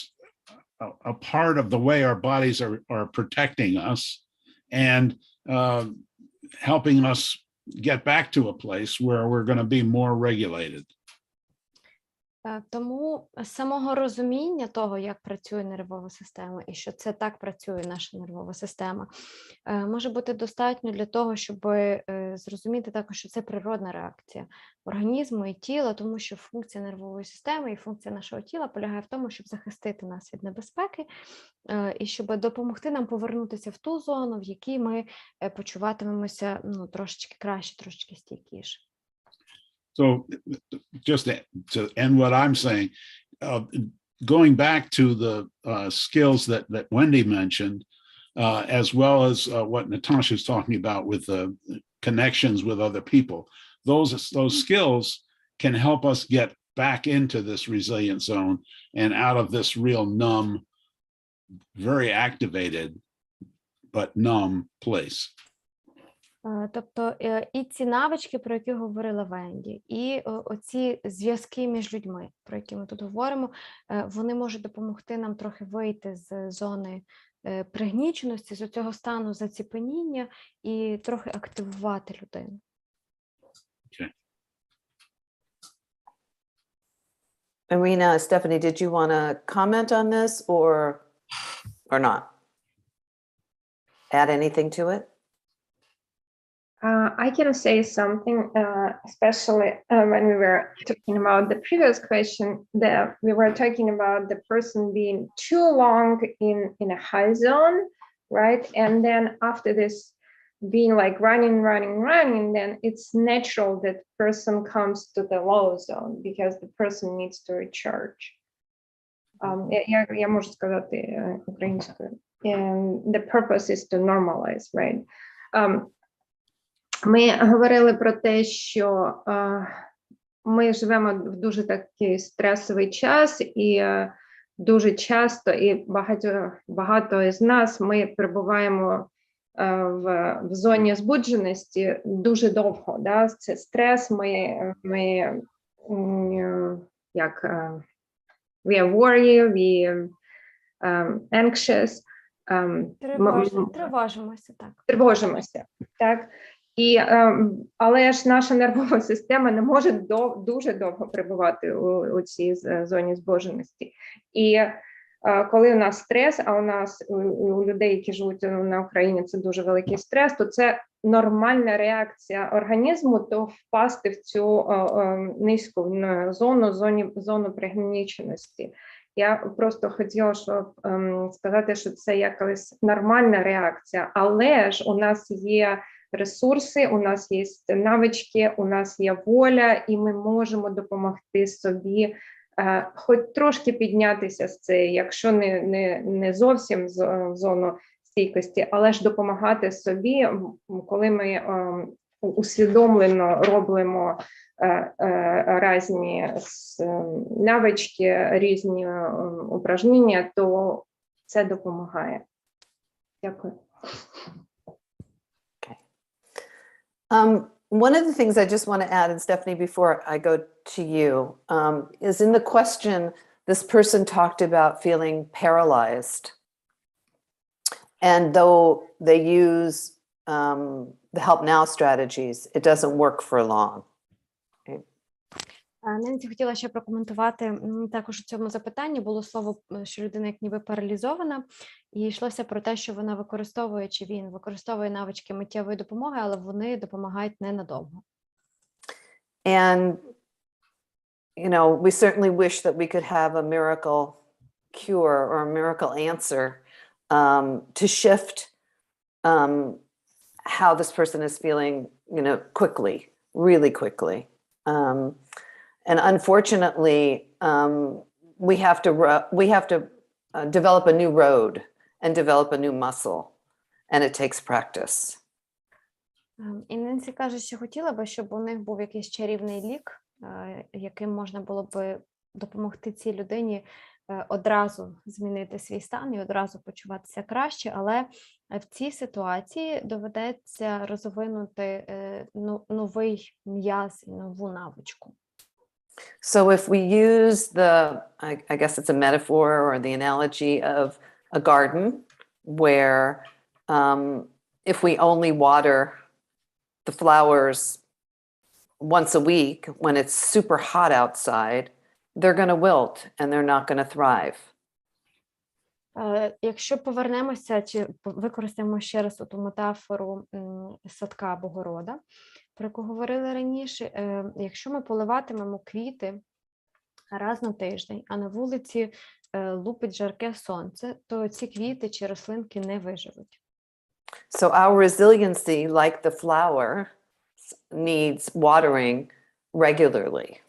a part of the way our bodies are protecting us and helping us get back to a place where we're going to be more regulated. Тому самого розуміння того, як працює нервова система і що це так працює наша нервова система, може бути достатньо для того, щоб зрозуміти також, що це природна реакція організму і тіла, тому що функція нервової системи і функція нашого тіла полягає в тому, щоб захистити нас від небезпеки і щоб допомогти нам повернутися в ту зону, в якій ми почуватимемося трошечки краще, трошечки стійкіше. So just to end what I'm saying, going back to the skills that Wendy mentioned, as well as what Natasha is talking about with the connections with other people, those skills can help us get back into this resilient zone and out of this real numb, very activated, but numb place. Тобто і ці навички, про які говорила Венді, і оці зв'язки між людьми, про які ми тут говоримо, вони можуть допомогти нам трохи вийти з зони пригніченості, з цього стану заціпеніння і трохи активувати людину. Okay. Irina, Stephanie, did you want to comment on this or not? Add anything to it? I can say something, especially when we were talking about the previous question, that we were talking about the person being too long in a high zone, right? And then after this being like running, then it's natural that person comes to the low zone because the person needs to recharge. Я можу сказати українською. And the purpose is to normalize, right? Ми говорили про те, що ми живемо в дуже такий стресовий час, і дуже часто, і багато із нас, ми перебуваємо в зоні збудженості дуже довго. Да? Це стрес, we are worried, we anxious. Тривожимося, так. Тривожимося, так. І, але ж наша нервова система не може дуже довго перебувати у цій зоні збудженості. І коли у нас стрес, а у нас, у людей, які живуть на Україні, це дуже великий стрес, то це нормальна реакція організму, то впасти в цю низьку зону пригніченості. Я просто хотіла сказати, що це якась нормальна реакція, але ж у нас є ресурси, у нас є навички, у нас є воля, і ми можемо допомогти собі хоч трошки піднятися з цієї, якщо не зовсім в зону стійкості, але ж допомагати собі, коли ми усвідомлено робимо різні навички, різні упражнення, то це допомагає. Дякую. One of the things I just want to add, and Stephanie, before I go to you, is in the question, this person talked about feeling paralyzed. And though they use the help now strategies, it doesn't work for long. Ненсі хотіла ще прокоментувати, також у цьому запитанні було слово, що людина як ніби паралізована, і йшлося про те, що вона використовує, чи він використовує навички миттєвої допомоги, але вони допомагають ненадовго. And, you know, we certainly wish that we could have a miracle cure or a miracle answer to shift how this person is feeling, you know, quickly, really quickly. And unfortunately, we have to develop a new road and develop a new muscle, and it takes practice. І Ненсі каже, що хотіла би, щоб у них був якийсь чарівний лік, яким можна було б допомогти цій людині одразу змінити свій стан і одразу почуватися краще, але в цій ситуації доведеться розвинути новий м'яз і нову навичку. So if we use I guess it's a metaphor or the analogy of a garden where if we only water the flowers once a week when it's super hot outside, they're going to wilt and they're not going to thrive. Якщо повернемося чи використаємо ще раз ту метафору садка або города, про яку говорили раніше, якщо ми поливатимемо квіти раз на тиждень, а на вулиці лупить жарке сонце, то ці квіти чи рослинки не виживуть. So our resiliency, like the flower, needs watering regularly.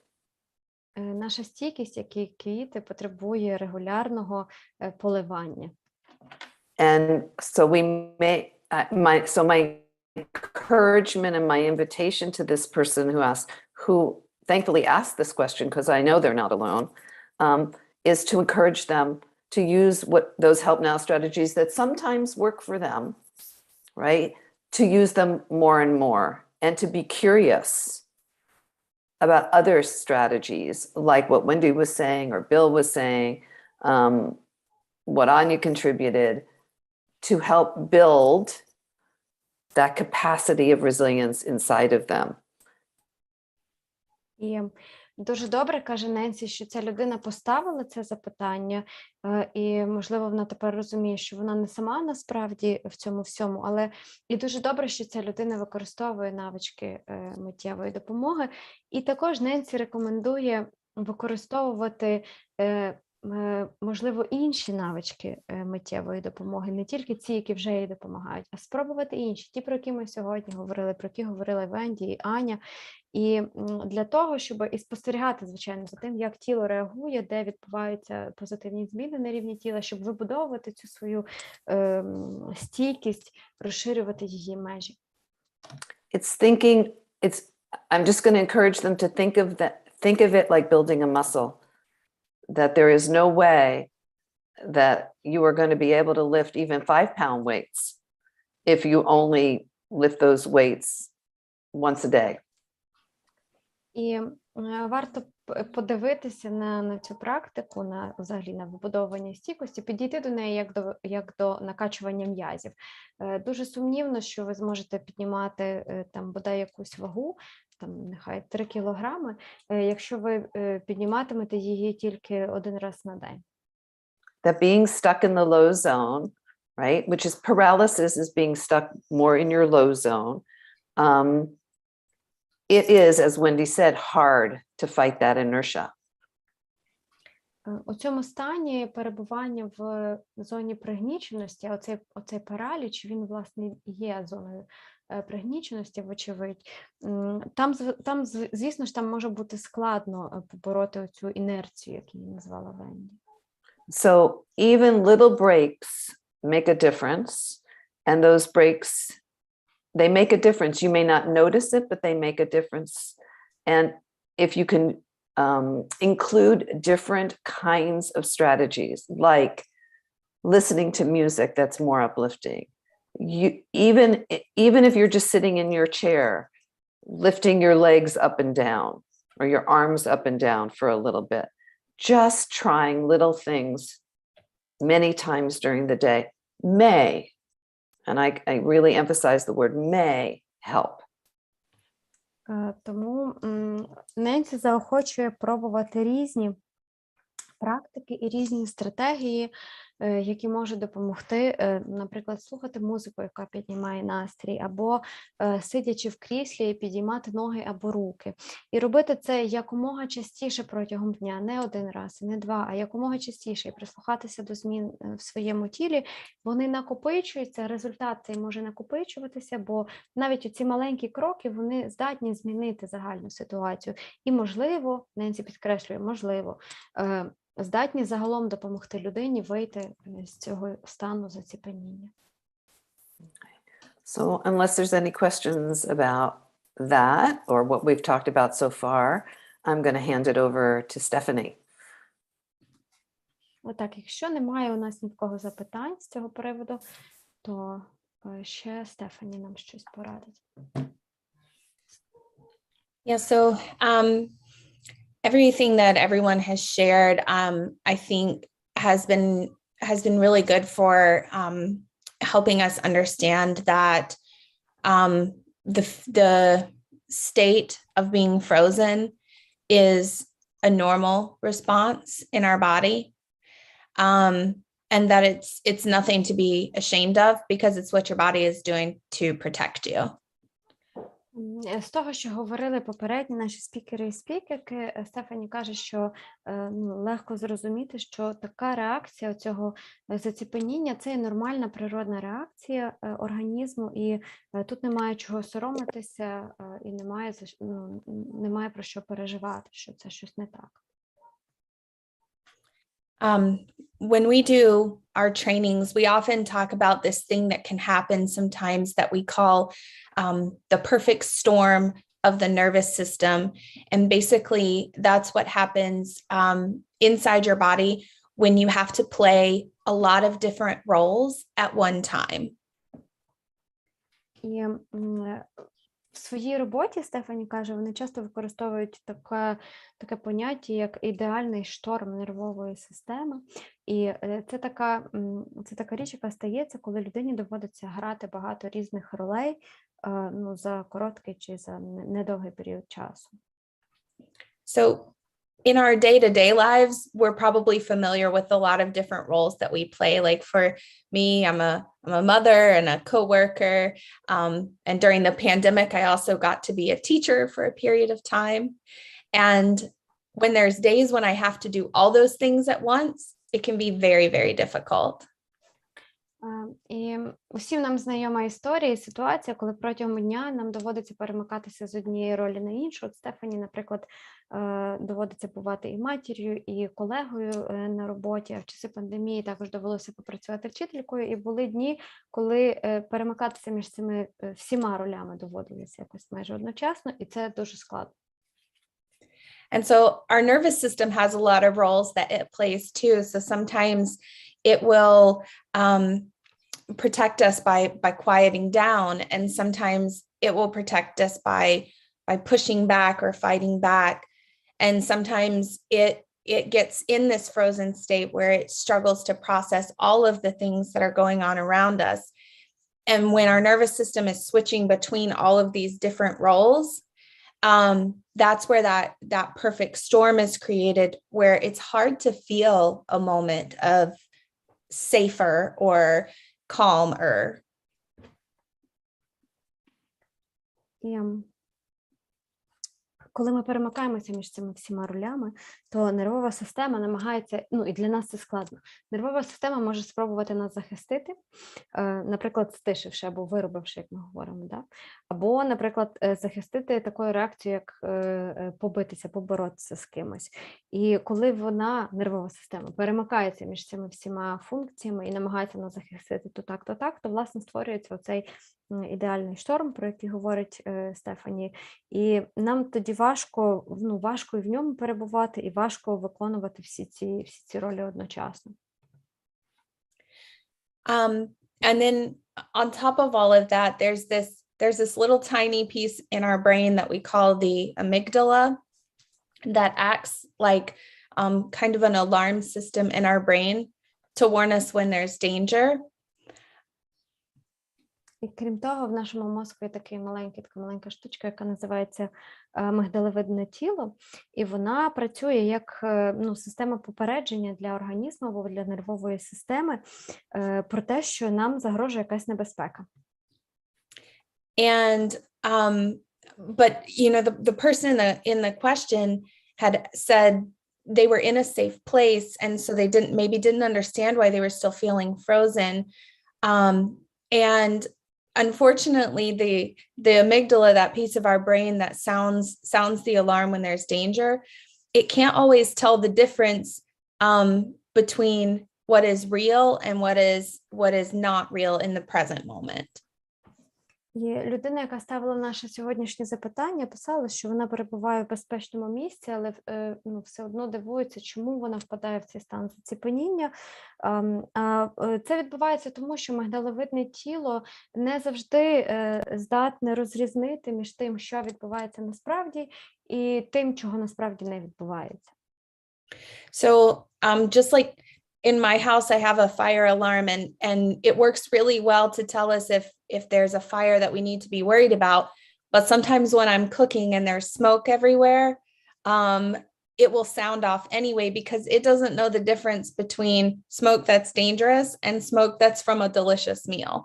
Наша стійкість, як і квіти, потребує регулярного поливання. And so my encouragement and my invitation to this person who thankfully asked this question, because I know they're not alone, is to encourage them to use those help now strategies that sometimes work for them, right? To use them more and more, and to be curious about other strategies, like what Wendy was saying or Bill was saying, what Anya contributed, to help build that capacity of resilience inside of them. І дуже добре, каже Ненсі, що ця людина поставила це запитання, і, можливо, вона тепер розуміє, що вона не сама насправді в цьому всьому, але і дуже добре, що ця людина використовує навички миттєвої допомоги. І також Ненсі рекомендує використовувати, можливо, інші навички миттєвої допомоги, не тільки ці, які вже їй допомагають, а спробувати інші, ті, про які ми сьогодні говорили, про які говорили Венді і Аня. І для того, щоб і спостерігати, звичайно, за тим, як тіло реагує, де відбуваються позитивні зміни на рівні тіла, щоб вибудовувати цю свою стійкість, розширювати її межі. I'm just going to encourage them to think of it like building a muscle, that there is no way that you are going to be able to lift even 5-pound weights if you only lift those weights once a day. І варто подивитися на цю практику, взагалі на вибудовування стійкості, підійти до неї як до накачування м'язів. Дуже сумнівно, що ви зможете піднімати там бодай якусь вагу, там нехай 3 кілограми, якщо ви підніматимете її тільки один раз на день. That being stuck in the low zone, right, which is paralysis, is being stuck more in your low zone. It is, as Wendy said, hard to fight that inertia. У цьому стані перебування в зоні пригніченості, оцей параліч, він, власне, є зоною пригніченості, вочевидь, звісно ж, там може бути складно побороти цю інерцію, як її назвала Венді. So even little breaks make a difference, and those breaks, they make a difference. You may not notice it, but they make a difference. And if you can include different kinds of strategies, like listening to music that's more uplifting, even if you're just sitting in your chair, lifting your legs up and down, or your arms up and down for a little bit, just trying little things many times during the day may, and I really emphasize the word may, help. Тому Ненсі заохочує пробувати різні практики і різні стратегії, які можуть допомогти, наприклад, слухати музику, яка піднімає настрій, або сидячи в кріслі, підіймати ноги або руки. І робити це якомога частіше протягом дня, не один раз, не два, а якомога частіше, і прислухатися до змін в своєму тілі. Вони накопичуються, результат цей може накопичуватися, бо навіть оці маленькі кроки, вони здатні змінити загальну ситуацію. І можливо, Ненсі підкреслює, можливо, здатні загалом допомогти людині вийти з цього стану заціпеніння. So unless there's any questions about that or what we've talked about so far, I'm going to hand it over to Stephanie. Отак, якщо немає у нас ні в кого запитань з цього приводу, то ще Стефані нам щось порадить. Yeah, so everything that everyone has shared, I think has been really good for helping us understand that the state of being frozen is a normal response in our body, and that it's nothing to be ashamed of because it's what your body is doing to protect you. З того, що говорили попередні наші спікери і спікерки, Стефані каже, що легко зрозуміти, що така реакція цього заціпеніння – це нормальна природна реакція організму, і тут немає чого соромитися, і немає про що переживати, що це щось не так. When we do our trainings, we often talk about this thing that can happen sometimes that we call the perfect storm of the nervous system. And basically, that's what happens inside your body when you have to play a lot of different roles at one time. І в своїй роботі, Стефані каже, вони часто використовують таке поняття, як ідеальний шторм нервової системи. І це така річ, яка стається, коли людині доводиться грати багато різних ролей за короткий чи за недовгий період часу. So in our day-to-day lives, we're probably familiar with a lot of different roles that we play. Like for me, I'm a mother and a coworker. And during the pandemic, I also got to be a teacher for a period of time. And when there's days when I have to do all those things at once, it can be very, very difficult. І усім нам знайома історія і ситуація, коли протягом дня нам доводиться перемикатися з однієї ролі на іншу. От Стефані, наприклад, доводиться бувати і матір'ю, і колегою на роботі, а в часи пандемії також довелося попрацювати вчителькою, і були дні, коли перемикатися між цими всіма ролями доводилося якось майже одночасно, і це дуже складно. And so our nervous system has a lot of roles that it plays too. So sometimes it will protect us by quieting down, and sometimes it will protect us by pushing back or fighting back. And sometimes it gets in this frozen state where it struggles to process all of the things that are going on around us. And when our nervous system is switching between all of these different roles, that's where that perfect storm is created, where it's hard to feel a moment of safer or calmer. І коли ми перемикаємося між цими всіма ролями, то нервова система намагається, ну і для нас це складно, нервова система може спробувати нас захистити, наприклад, стишивши або виробивши, як ми говоримо, да? Або, наприклад, захистити такою реакцією, як побитися, поборотися з кимось. І коли вона, нервова система, перемикається між цими всіма функціями і намагається нас захистити то так, то, власне, створюється оцей ідеальний шторм, про який говорить Стефані, і нам тоді важко і в ньому перебувати, і важко виконувати всі ці ролі одночасно. And then on top of all of that, there's this little tiny piece in our brain that we call the amygdala that acts like kind of an alarm system in our brain to warn us when there's danger. І крім того, в нашому мозку є така маленька штучка, яка називається мигдалевидне тіло, і вона працює як система попередження для організму або для нервової системи про те, що нам загрожує якась небезпека. And but you know, the person in the question had said they were in a safe place, and so they didn't understand why they were still feeling frozen. And unfortunately, the amygdala, that piece of our brain that sounds the alarm when there's danger, it can't always tell the difference between what is real and what is not real in the present moment. І людина, яка ставила наше сьогоднішнє запитання, писала, що вона перебуває в безпечному місці, але все одно дивується, чому вона впадає в цей стан заціпеніння. Це відбувається тому, що мигдалевидне тіло не завжди здатне розрізнити між тим, що відбувається насправді, і тим, чого насправді не відбувається. So just like in my house, I have a fire alarm, and it works really well to tell us if there's a fire that we need to be worried about. But sometimes when I'm cooking and there's smoke everywhere, it will sound off anyway because it doesn't know the difference between smoke that's dangerous and smoke that's from a delicious meal.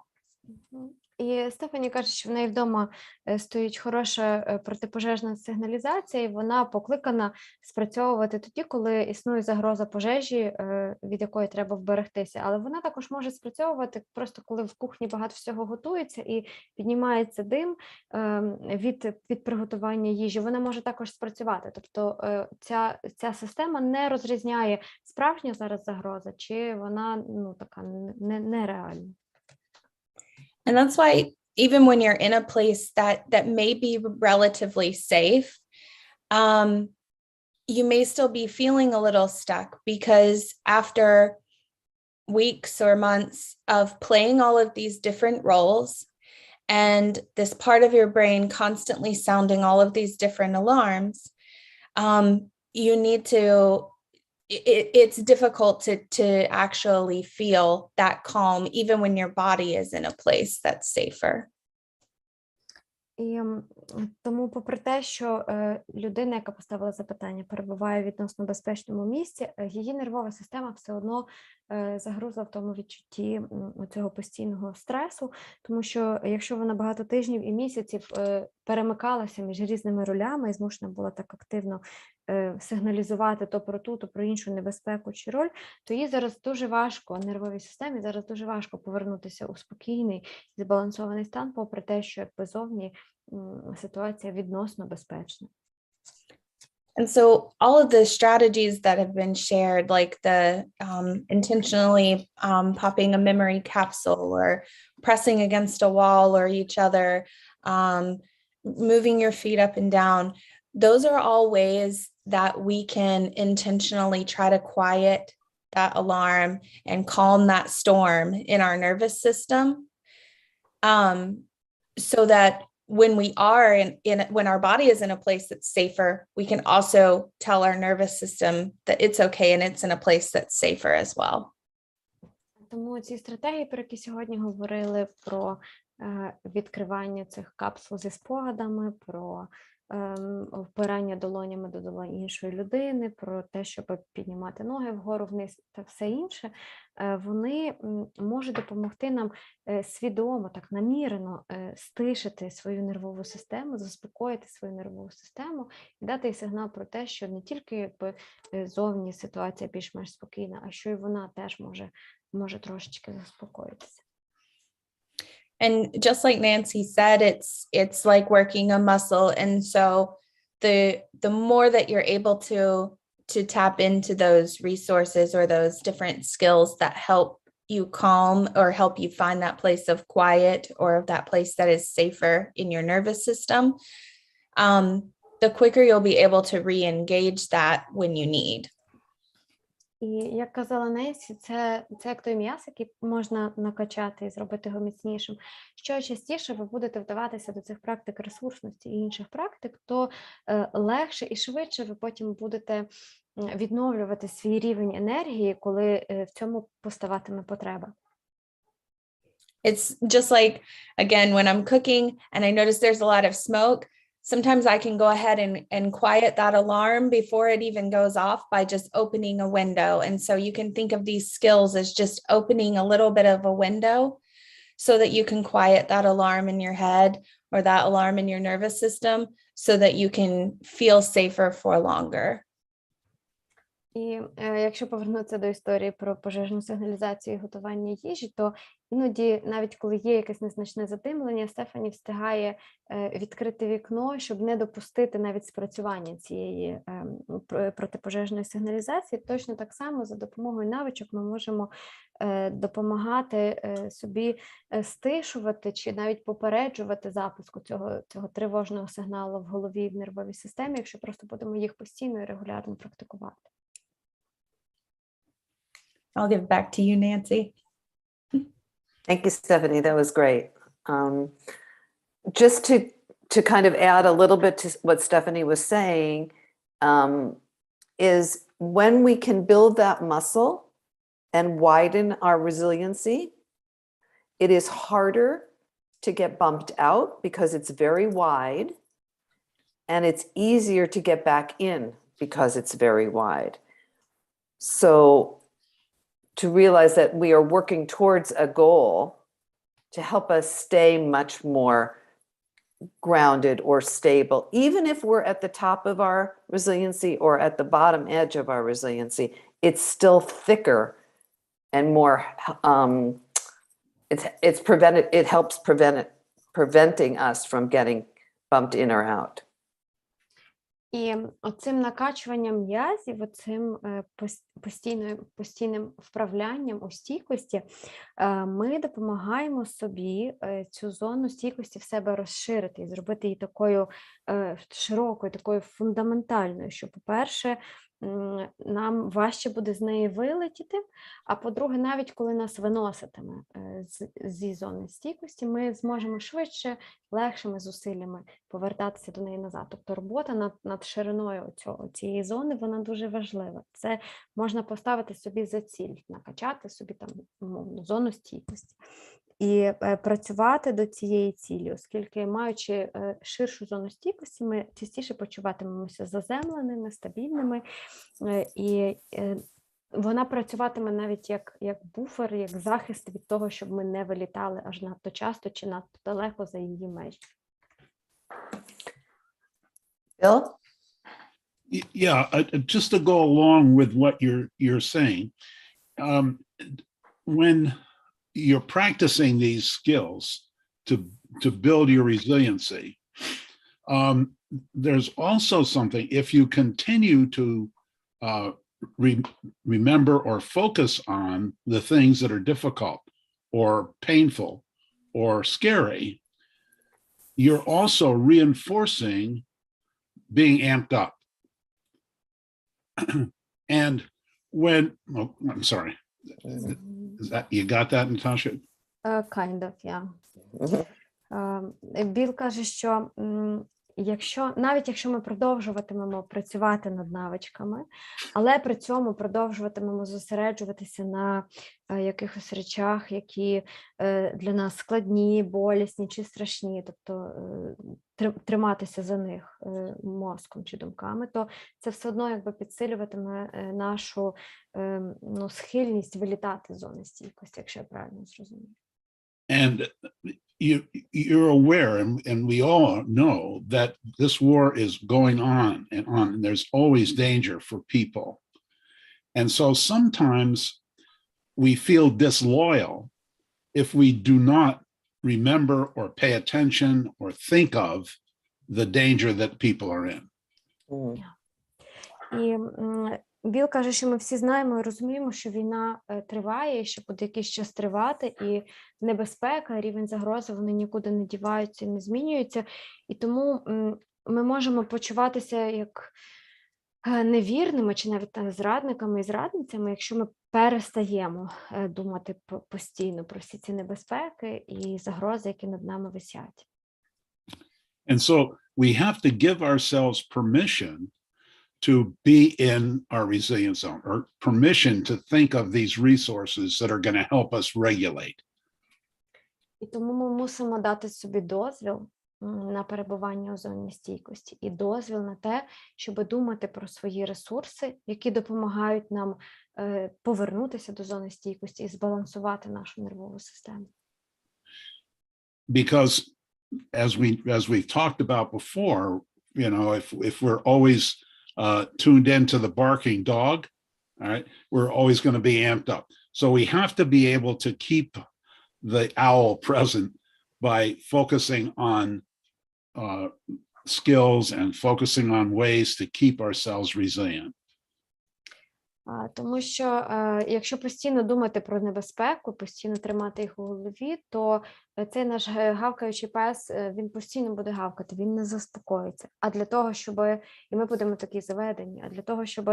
І Стефані каже, що в неї вдома стоїть хороша протипожежна сигналізація, і вона покликана спрацьовувати тоді, коли існує загроза пожежі, від якої треба вберегтися. Але вона також може спрацьовувати просто коли в кухні багато всього готується і піднімається дим від приготування їжі. Вона може також спрацювати. Тобто ця система не розрізняє, справжня зараз загроза, чи вона така нереальна. And that's why even when you're in a place that may be relatively safe, you may still be feeling a little stuck because after weeks or months of playing all of these different roles and this part of your brain constantly sounding all of these different alarms, you need to it's difficult to actually feel that calm even when your body is in a place that's safer. І тому, попри те, що людина, яка поставила запитання, перебуває в відносно безпечному місці, її нервова система все одно загрузла в тому відчутті цього постійного стресу, тому що якщо вона багато тижнів і місяців перемикалася між різними ролями і змушена була так активно сигналізувати то про ту, то про іншу небезпеку чи роль, то їй зараз дуже важко, нервовій системі зараз дуже важко повернутися у спокійний, збалансований стан, попри те, що якби зовні ситуація відносно безпечна. And so all of the strategies that have been shared, like the intentionally popping a memory capsule or pressing against a wall or each other, moving your feet up and down, those are all ways that we can intentionally try to quiet that alarm and calm that storm in our nervous system, so that when we are when our body is in a place that's safer, we can also tell our nervous system that it's okay and it's in a place that's safer as well. Тому ці стратегії, про які сьогодні говорили, про відкривання цих капсул зі спогадами, про впирання долонями до долонь іншої людини, про те, щоб піднімати ноги вгору вниз та все інше, вони можуть допомогти нам свідомо, так намірено стишити свою нервову систему, заспокоїти свою нервову систему і дати їй сигнал про те, що не тільки якби зовні ситуація більш-менш спокійна, а що і вона теж може трошечки заспокоїтися. And just like Nancy said, it's like working a muscle. And so the more that you're able to tap into those resources or those different skills that help you calm or help you find that place of quiet or that place that is safer in your nervous system, the quicker you'll be able to re-engage that when you need. І, як казала Ненсі, це як той м'яз, який можна накачати і зробити його міцнішим. Що частіше ви будете вдаватися до цих практик ресурсності і інших практик, то легше і швидше ви потім будете відновлювати свій рівень енергії, коли в цьому поставатиме потреба. It's just like, again, when I'm cooking and I notice there's a lot of smoke, sometimes I can go ahead and quiet that alarm before it even goes off by just opening a window. And so you can think of these skills as just opening a little bit of a window so that you can quiet that alarm in your head or that alarm in your nervous system so that you can feel safer for longer. І якщо повернутися до історії про пожежну сигналізацію і готування їжі, то іноді, навіть коли є якесь незначне задимлення, Стефані встигає відкрити вікно, щоб не допустити навіть спрацювання цієї протипожежної сигналізації. Точно так само за допомогою навичок ми можемо допомагати собі стишувати чи навіть попереджувати запуску цього тривожного сигналу в голові і в нервовій системі, якщо просто будемо їх постійно і регулярно практикувати. I'll give it back to you, Nancy. Thank you, Stephanie. That was great. Just to kind of add a little bit to what Stephanie was saying, is when we can build that muscle and widen our resiliency, it is harder to get bumped out because it's very wide, and it's easier to get back in because it's very wide. So to realize that we are working towards a goal to help us stay much more grounded or stable, even if we're at the top of our resiliency or at the bottom edge of our resiliency, it's still thicker and more, it helps preventing us from getting bumped in or out. І оцим накачуванням м'язів, оцим постійним вправлянням у стійкості, ми допомагаємо собі цю зону стійкості в себе розширити і зробити її такою широкою, такою фундаментальною, що, по-перше, нам важче буде з неї вилетіти, а по-друге, навіть коли нас виноситиме зі зони стійкості, ми зможемо швидше, легшими зусиллями повертатися до неї назад. Тобто робота над шириною цієї зони, вона дуже важлива. Це можна поставити собі за ціль, накачати собі там зону стійкості. І працювати до цієї цілі, оскільки, маючи ширшу зону стійкості, ми частіше почуватимемося заземленими, стабільними, і вона працюватиме навіть як буфер, як захист від того, щоб ми не вилітали аж надто часто чи надто далеко за її межі. Bill? Yeah, just to go along with what you're saying, when you're practicing these skills to build your resiliency, there's also something, if you continue to remember or focus on the things that are difficult or painful or scary, you're also reinforcing being amped up. And when, oh, I'm sorry. Is that, you got that, Natasha? Kind of, yeah. Біл каже, що навіть якщо ми продовжуватимемо працювати над навичками, але при цьому продовжуватимемо зосереджуватися на якихось речах, які для нас складні, болісні чи страшні, тобто триматися за них мозком чи думками, то це все одно якби підсилюватиме нашу схильність вилітати з зони стійкості, якщо я правильно зрозумію. And you're aware, and we all know that this war is going on, and there's always danger for people. And so sometimes we feel disloyal if we do not remember or pay attention or think of the danger that people are in. І Біл каже, що ми всі знаємо і розуміємо, що війна триває, і що буде якийсь час тривати, і небезпека, рівень загрози, вони нікуди не діваються і не змінюються. І тому ми можемо почуватися як невірними чи навіть зрадниками і зрадницями, якщо ми перестаємо думати постійно про всі ці небезпеки і загрози, які над нами висять. And so we have to give ourselves permission to be in our resilience zone, or permission to think of these resources that are going to help us regulate. І тому ми мусимо дати собі дозвіл на перебування у зоні стійкості і дозвіл на те, щоб думати про свої ресурси, які допомагають нам повернутися до зони стійкості і збалансувати нашу нервову систему. Because as we've talked about before, you know, if we're always tuned into the barking dog, all right, we're always going to be amped up. So we have to be able to keep the owl present by focusing on skills and focusing on ways to keep ourselves resilient. Тому що якщо постійно думати про небезпеку, постійно тримати їх у голові, то цей наш гавкаючий пес, він постійно буде гавкати, він не заспокоїться. А для того, щоб, і ми будемо такі заведені, а для того, щоб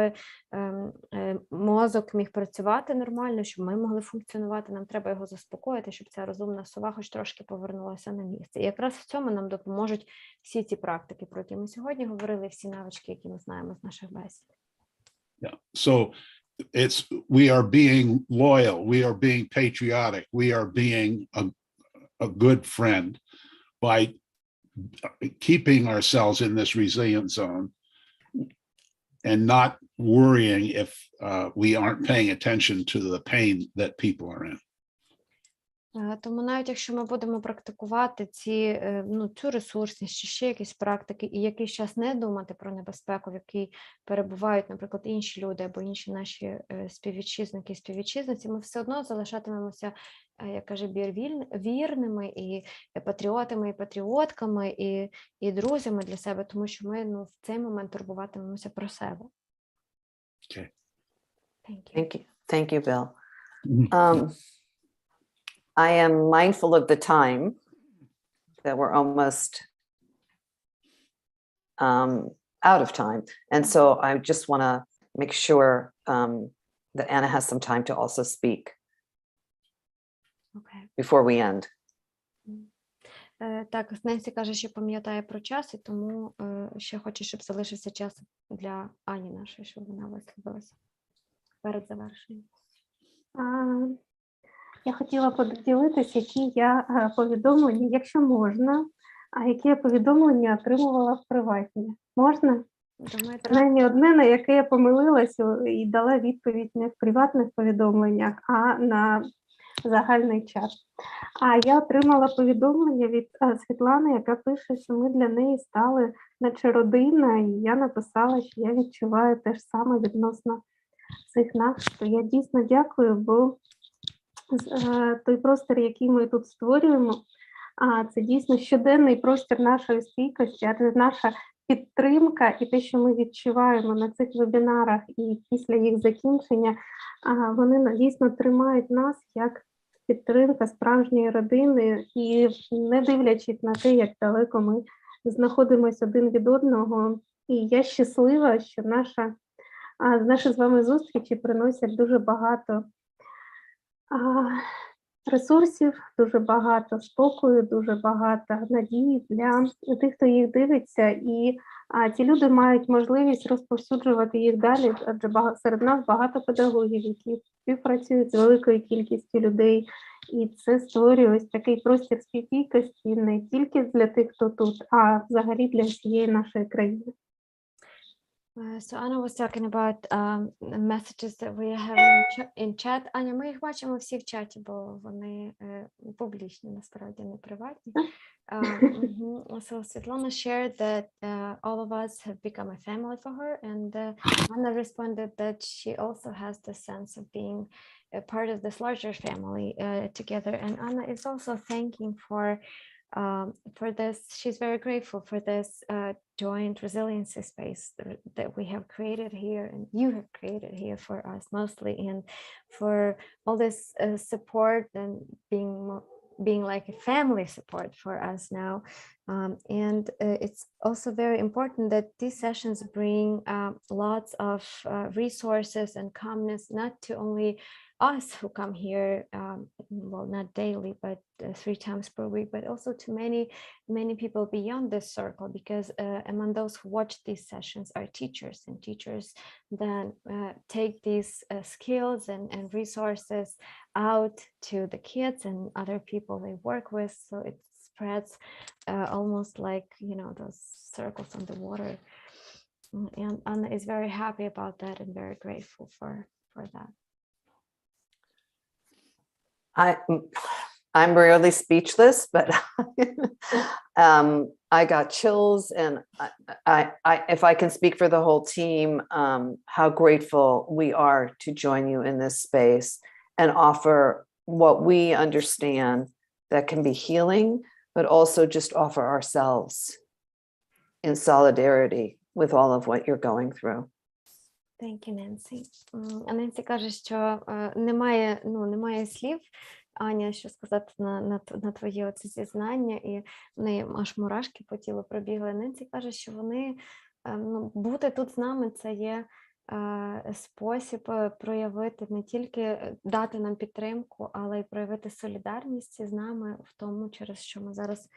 мозок міг працювати нормально, щоб ми могли функціонувати, нам треба його заспокоїти, щоб ця розумна сова хоч трошки повернулася на місце. І якраз в цьому нам допоможуть всі ці практики, про які ми сьогодні говорили, всі навички, які ми знаємо з наших бесід. Yeah. So we are being loyal, we are being patriotic, we are being a good friend by keeping ourselves in this resilient zone and not worrying if we aren't paying attention to the pain that people are in. Тому навіть якщо ми будемо практикувати цю ресурсність чи ще якісь практики і якийсь час не думати про небезпеку, в якій перебувають, наприклад, інші люди або інші наші співвітчизники і співвітчизниці, ми все одно залишатимемося, як каже Бір, вірними і патріотами, і патріотками, і друзями для себе, тому що ми в цей момент турбуватимемося про себе. Okay. Thank you, Bill. I am mindful of the time, that we're almost out of time. And so I just want to make sure that Anna has some time to also speak before we end. Так, Ненсі каже, що пам'ятає про час, і тому ще хоче, щоб залишився час для Ані нашої, щоб вона висловилася перед завершенням. Я хотіла поділитися, які я повідомлення, якщо можна, а які я повідомлення отримувала в приватні. Можна? Принаймні одне, на яке я помилилася і дала відповідь не в приватних повідомленнях, а на загальний чат. А я отримала повідомлення від Світлани, яка пише, що ми для неї стали наче родина, і я написала, що я відчуваю те ж саме відносно цих нас. То я дійсно дякую, бо той простір, який ми тут створюємо, це дійсно щоденний простір нашої стійкості, адже наша підтримка і те, що ми відчуваємо на цих вебінарах і після їх закінчення, вони дійсно тримають нас як підтримка справжньої родини, і не дивлячись на те, як далеко ми знаходимося один від одного. І я щаслива, що наші з вами зустрічі приносять дуже багато ресурсів, дуже багато спокою, дуже багато надії для тих, хто їх дивиться, і ці люди мають можливість розповсюджувати їх далі, адже серед нас багато педагогів, які співпрацюють з великою кількістю людей, і це створює ось такий простір стійкості не тільки для тих, хто тут, а взагалі для всієї нашої країни. So Anna was talking about messages that we have in chat. Аня, ми їх бачимо всі в чаті, бо вони публічні, насправді, не приватні. So Svetlana shared that all of us have become a family for her, and Anna responded that she also has the sense of being a part of this larger family together. And Anna is also thanking for this. She's very grateful for this joint resiliency space that we have created here, and you have created here for us mostly, and for all this support and being like a family support for us now. And it's also very important that these sessions bring lots of resources and calmness, not to only us who come here, well, not daily, but 3 times per week, but also to many people beyond this circle, because among those who watch these sessions are teachers, and teachers then take these skills and resources out to the kids and other people they work with, so it spreads almost like, you know, those circles on the water. And Anna is very happy about that and very grateful for that. I'm really speechless, but I got chills, and I if I can speak for the whole team, how grateful we are to join you in this space and offer what we understand that can be healing, but also just offer ourselves in solidarity with all of what you're going through. Thank you, Nancy. Ненсі каже, що немає слів, Аня, що сказати на твоє оце зізнання, і в неї аж мурашки по тілу пробігли. Ненсі каже, що вони, бути тут з нами, це є спосіб проявити, не тільки дати нам підтримку, але й проявити солідарність з нами в тому, через що ми зараз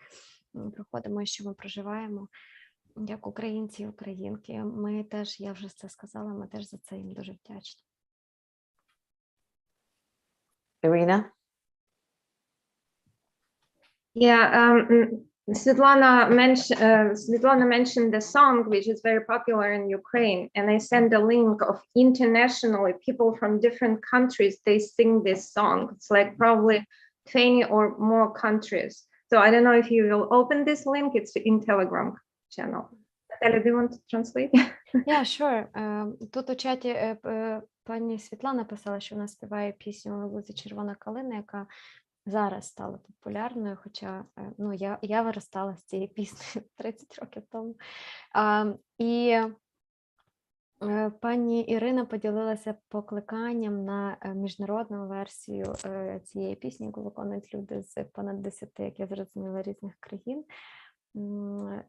проходимо і що ми проживаємо. Як українці і українки, ми теж, я вже це сказала, ми теж за це їм дуже вдячні. Irina? Yeah, Svetlana mentioned the song, which is very popular in Ukraine, and I sent a link of internationally people from different countries, they sing this song. It's like probably 20 or more countries. So I don't know if you will open this link, it's in Telegram channel. Dалі, do you want to translate? Yeah, sure. Тут у чаті пані Світлана писала, що вона співає пісню «На лузі червона калина», яка зараз стала популярною, хоча я виростала з цією піснею 30 років тому. І пані Ірина поділилася покликанням на міжнародну версію цієї пісні, яку виконують люди з понад 10, як я зрозуміла, різних країн.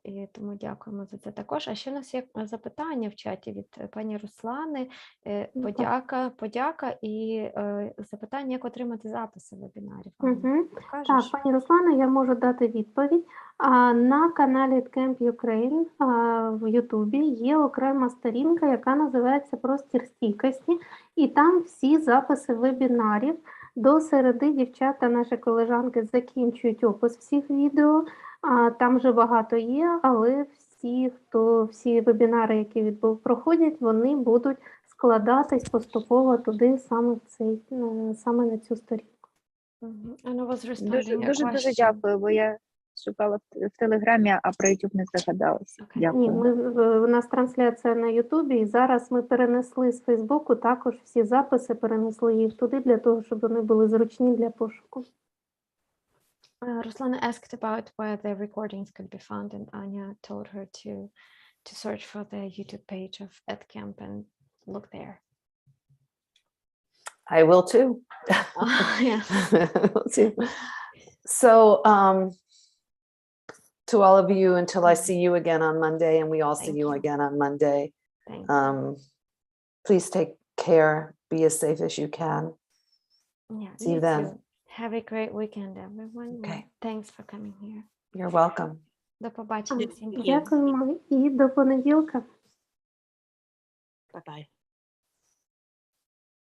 І тому дякуємо за це також. А ще у нас є запитання в чаті від пані Руслани. Подяка і запитання, як отримати записи вебінарів. Так, пані Руслана, я можу дати відповідь. На каналі Camp Ukraine в Ютубі є окрема сторінка, яка називається «Простір стійкості», і там всі записи вебінарів. До середи дівчата, наші колежанки, закінчують опис всіх відео. Там вже багато є, але всі вебінари, які проходять, вони будуть складатись поступово туди, саме на цю сторінку. Дуже дякую, бо я шукала в Телеграмі, а про YouTube не здогадалася. Дякую. Ні, у нас трансляція на Ютубі, і зараз ми перенесли з Фейсбуку також всі записи, перенесли їх туди, для того, щоб вони були зручні для пошуку. Ruslana asked about where the recordings could be found, and Anya told her to search for the YouTube page of EdCamp and look there. I will too. Yeah. I will too. So, to all of you, until I see you again on Monday, and we all see you again on Monday, please take care, be as safe as you can. Yeah, see you then. Have a great weekend, everyone. Okay. Thanks for coming here. You're welcome. До побачення всім. Дякуємо і до понеділка. Bye-bye.